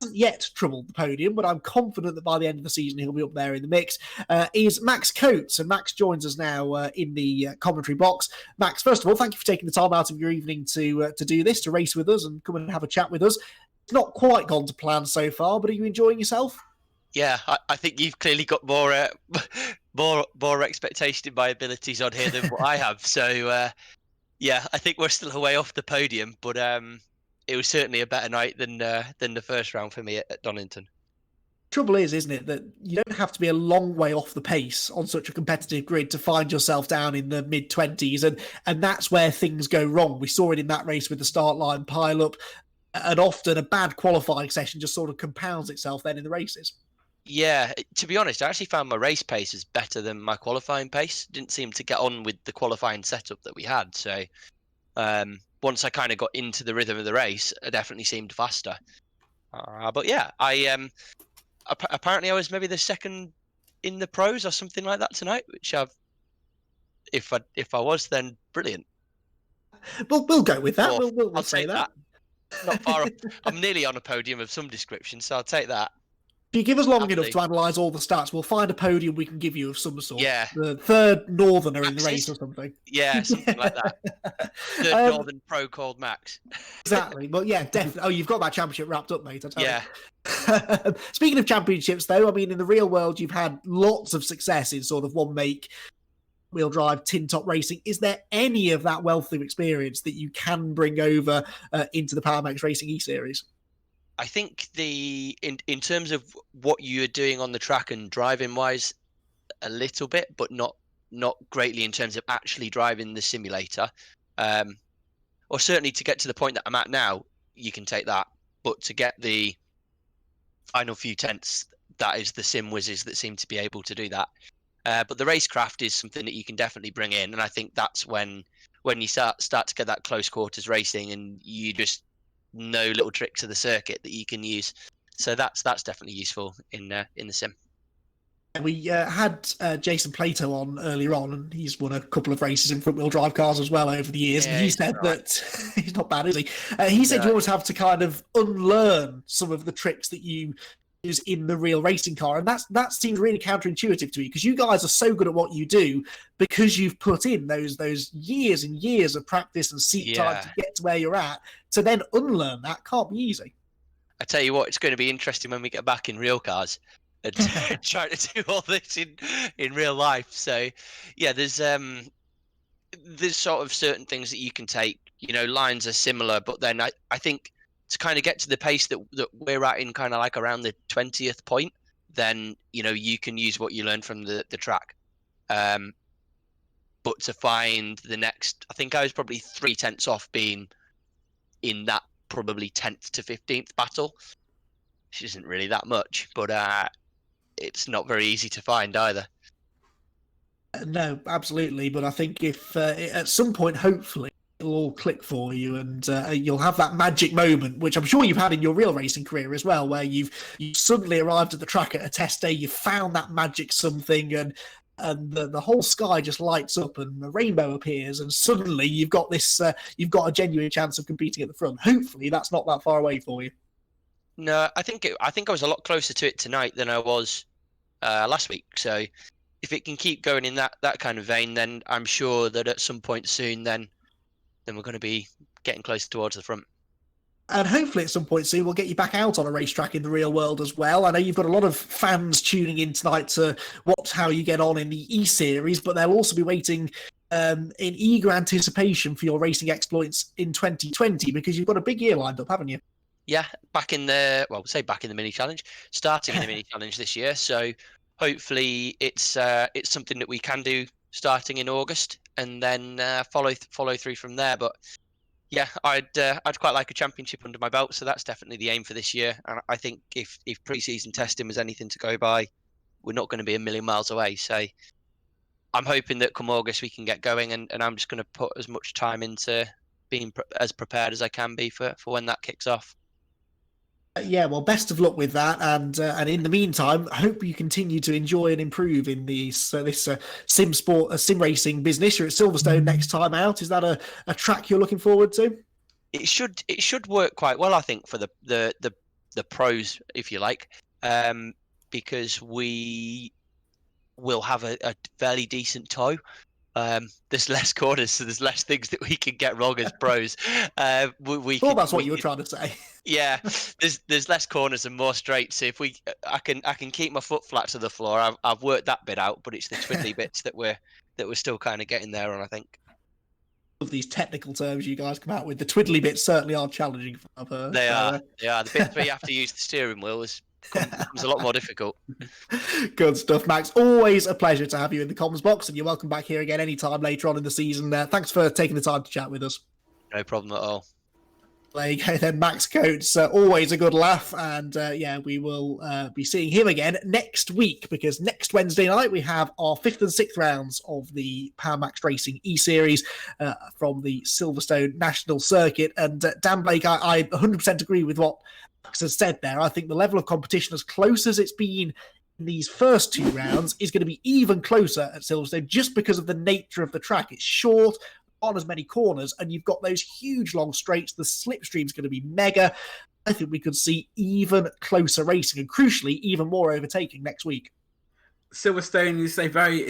hasn't yet troubled the podium, but I'm confident that by the end of the season he'll be up there in the mix, is Max Coates. And Max joins us now in the commentary box. Max, first of all, thank you for taking the time out of your evening to do this, to race with us and come and have a chat with us. It's not quite gone to plan so far, but are you enjoying yourself? Yeah, I think you've clearly got more expectation in my abilities on here than what I have. So, yeah, I think we're still a way off the podium, but it was certainly a better night than the first round for me at Donington. Trouble is, isn't it, that you don't have to be a long way off the pace on such a competitive grid to find yourself down in the mid-20s, and that's where things go wrong. We saw it in that race with the start line pile-up, and often a bad qualifying session just sort of compounds itself then in the races. Yeah, to be honest, I actually found my race pace was better than my qualifying pace. Didn't seem to get on with the qualifying setup that we had. So once I kind of got into the rhythm of the race, it definitely seemed faster. But yeah, apparently I was maybe the second in the pros or something like that tonight, which if I was, then brilliant. We'll go with that. Or, We'll I'll say take that. Not far off. I'm nearly on a podium of some description, so I'll take that. If you give us long enough to analyse all the stats, we'll find a podium we can give you of some sort. Yeah. The third northerner in the race or something. Yeah, something like that. Third northern pro called Max. Exactly. Well, yeah, definitely. Oh, you've got that championship wrapped up, mate. I tell Yeah. you. Speaking of championships, though, I mean, in the real world, you've had lots of success in sort of one make, wheel drive, tin top racing. Is there any of that wealth of experience that you can bring over into the PowerMaxed Racing eSeries? I think in terms of what you're doing on the track and driving wise, a little bit, but not greatly in terms of actually driving the simulator. Or certainly to get to the point that I'm at now, you can take that. But to get the final few tenths, that is the sim whizzes that seem to be able to do that. But the racecraft is something that you can definitely bring in, and I think that's when you start to get that close quarters racing, and you just know little tricks of the circuit that you can use. So that's definitely useful in the sim. We had Jason Plato on earlier on, and he's won a couple of races in front-wheel drive cars as well over the years. Yeah, and he said that he's not bad, is he? He said you always have to kind of unlearn some of the tricks that you use in the real racing car, and that seems really counterintuitive to me, because you guys are so good at what you do because you've put in those years and years of practice and seat time to get to where you're at. To then unlearn that can't be easy. I tell you what, it's going to be interesting when we get back in real cars and trying to do all this in real life. So yeah, there's sort of certain things that you can take. You know, lines are similar, but then I think to kind of get to the pace that we're at in kind of like around the 20th point, then you know you can use what you learned from the track. But to find the next, I think I was probably 3 tenths off being in that probably 10th to 15th battle, which isn't really that much, but it's not very easy to find either. No, absolutely. But I think if at some point, hopefully, it'll all click for you, and you'll have that magic moment, which I'm sure you've had in your real racing career as well, where you suddenly arrived at the track at a test day, you found that magic something, and the whole sky just lights up and a rainbow appears, and suddenly you've got this, you've got a genuine chance of competing at the front. Hopefully, that's not that far away for you. No, I think I was a lot closer to it tonight than I was last week. So if it can keep going in that kind of vein, then I'm sure that at some point soon, then we're going to be getting closer towards the front. And hopefully at some point soon we'll get you back out on a racetrack in the real world as well. I know you've got a lot of fans tuning in tonight to watch how you get on in the eSeries, but they'll also be waiting in eager anticipation for your racing exploits in 2020, because you've got a big year lined up, haven't you? Yeah, back in the mini challenge, starting in the mini challenge this year. So hopefully it's something that we can do starting in August, and then follow through from there. But yeah, I'd quite like a championship under my belt, so that's definitely the aim for this year. And I think if pre-season testing was anything to go by, we're not going to be a million miles away. So I'm hoping that come August we can get going, and I'm just going to put as much time into being as prepared as I can be for when that kicks off. Yeah, well, best of luck with that, and in the meantime, I hope you continue to enjoy and improve in this sim racing business. You're at Silverstone next time out. Is that a track you're looking forward to? It should work quite well, I think, for the pros, if you like, because we will have a fairly decent tow. There's less corners, so there's less things that we can get wrong as pros. That's what you were trying to say. Yeah, there's less corners and more straights. So if I can keep my foot flat to the floor. I've worked that bit out, but it's the twiddly bits that we're still kind of getting there on, I think. Of these technical terms you guys come out with, the twiddly bits certainly are challenging for her. They are. The bits where you have to use the steering wheel becomes a lot more difficult. Good stuff, Max. Always a pleasure to have you in the comms box, and you're welcome back here again anytime later on in the season. Thanks for taking the time to chat with us. No problem at all. There you go then, Max Coates. Always a good laugh, and we will be seeing him again next week, because next Wednesday night we have our 5th and 6th rounds of the PowerMaxed Racing eSeries from the Silverstone National Circuit. And Dan Blake, I 100% agree with what Max has said there. I think the level of competition, as close as it's been in these first 2 rounds, is going to be even closer at Silverstone, just because of the nature of the track. It's short, on as many corners, and you've got those huge long straights. The slipstream's going to be mega. I think we could see even closer racing, and crucially, even more overtaking next week. Silverstone is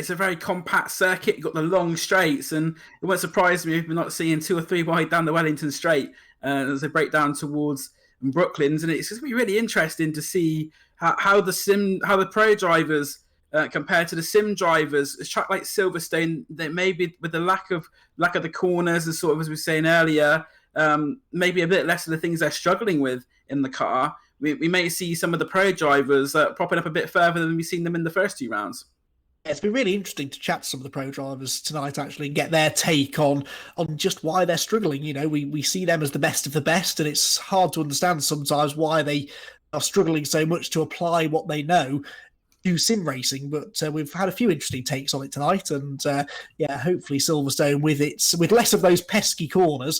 a very compact circuit. You've got the long straights, and it won't surprise me if we're not seeing 2 or 3 wide down the Wellington Straight as they break down towards Brooklands. And it's going to be really interesting to see how the pro drivers compared to the sim drivers. A track like Silverstone, they maybe with the lack of the corners, and sort of as we were saying earlier, maybe a bit less of the things they're struggling with in the car. We may see some of the pro drivers propping up a bit further than we've seen them in the first 2 rounds. It's been really interesting to chat to some of the pro drivers tonight, actually, and get their take on just why they're struggling. You know, we see them as the best of the best, and it's hard to understand sometimes why they are struggling so much to apply what they know do sim racing, but we've had a few interesting takes on it tonight, and hopefully Silverstone, with less of those pesky corners,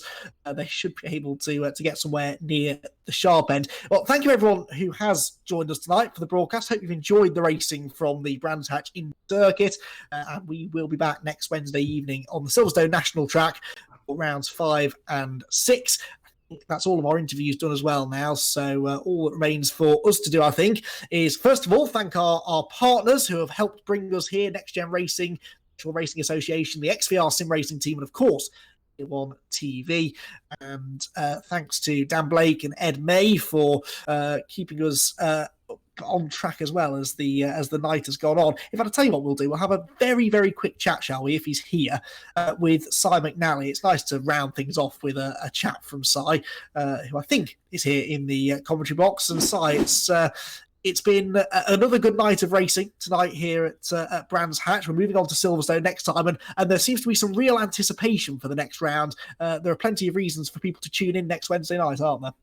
they should be able to get somewhere near the sharp end. Well, thank you everyone who has joined us tonight for the broadcast. Hope you've enjoyed the racing from the Brands Hatch Indy circuit, and we will be back next Wednesday evening on the Silverstone National Track for rounds 5 and 6. That's all of our interviews done as well now. So all that remains for us to do, I think, is first of all thank our partners who have helped bring us here: Next Gen Racing, National Racing Association, the XVR Sim Racing Team, and of course One TV. And thanks to Dan Blake and Ed May for keeping us on track as well as the night has gone on. In fact, I'll tell you what we'll do. We'll have a very, very quick chat, shall we, if he's here, with Cy McNally. It's nice to round things off with a chat from Cy, who I think is here in the commentary box. And Cy, it's It's been another good night of racing tonight here at Brands Hatch. We're moving on to Silverstone next time, and there seems to be some real anticipation for the next round. There are plenty of reasons for people to tune in next Wednesday night, aren't there?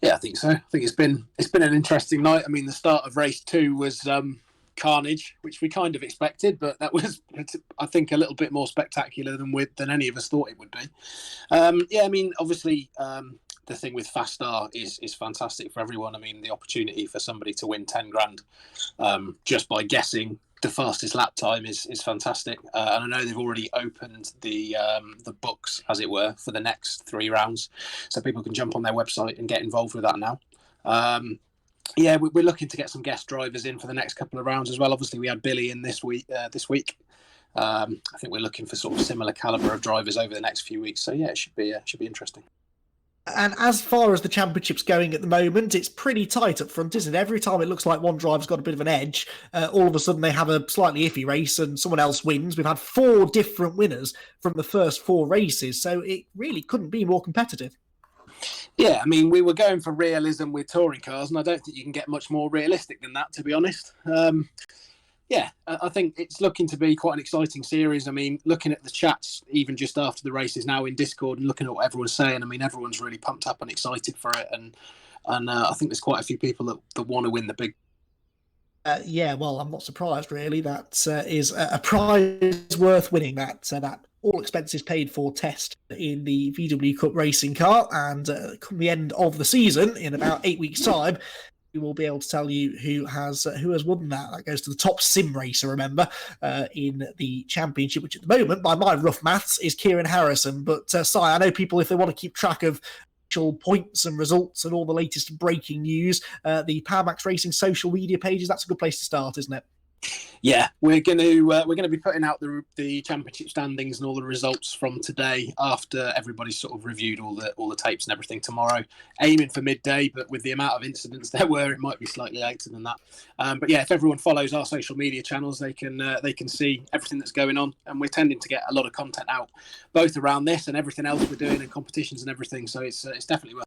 Yeah, I think so. I think it's been an interesting night. I mean, the start of race 2 was carnage, which we kind of expected, but that was, I think, a little bit more spectacular than any of us thought it would be. Yeah, I mean, obviously, the thing with Fast Star is fantastic for everyone. I mean, the opportunity for somebody to win 10 grand just by guessing the fastest lap time is fantastic. And I know they've already opened the books, as it were, for the next 3 rounds, so people can jump on their website and get involved with that now. Yeah, we're looking to get some guest drivers in for the next couple of rounds as well. Obviously, we had Billy in this week. I think we're looking for sort of similar caliber of drivers over the next few weeks. So yeah, it should be interesting. And as far as the championship's going at the moment, it's pretty tight up front, isn't it? Every time it looks like one driver's got a bit of an edge, all of a sudden they have a slightly iffy race and someone else wins. We've had 4 different winners from the first 4 races, so it really couldn't be more competitive. Yeah, I mean, we were going for realism with touring cars, and I don't think you can get much more realistic than that, to be honest. Yeah, I think it's looking to be quite an exciting series. I mean, looking at the chats, even just after the races now in Discord, and looking at what everyone's saying, I mean, everyone's really pumped up and excited for it. And I think there's quite a few people that want to win the big. Yeah, well, I'm not surprised, really. That is a prize worth winning, that all expenses paid for test in the VW Cup racing car. And come the end of the season, in about 8 weeks' time, we will be able to tell you who has won that. That goes to the top sim racer, remember, in the championship, which at the moment, by my rough maths, is Kieran Harrison. But Si, I know people, if they want to keep track of actual points and results and all the latest breaking news, the PowerMaxed Racing social media pages, that's a good place to start, isn't it? Yeah, we're going to be putting out the championship standings and all the results from today after everybody's sort of reviewed all the tapes and everything tomorrow. Aiming for midday, but with the amount of incidents there were, it might be slightly later than that. But yeah, if everyone follows our social media channels, they can see everything that's going on, and we're tending to get a lot of content out, both around this and everything else we're doing and competitions and everything. So it's definitely worth.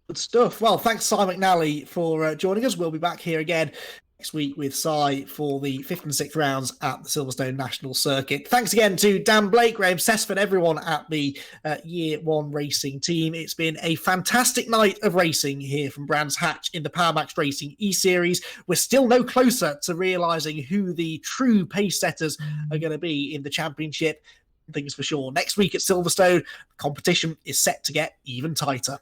Good stuff. Well, thanks, Si McNally, for joining us. We'll be back here again next week with Si for the 5th and 6th rounds at the Silverstone National Circuit. Thanks again to Dan Blake, Graham Sessford, everyone at the Year 1 racing team. It's been a fantastic night of racing here from Brands Hatch in the PowerMaxed Racing eSeries. We're still no closer to realising who the true pace setters are going to be in the championship. Things for sure. Next week at Silverstone, the competition is set to get even tighter.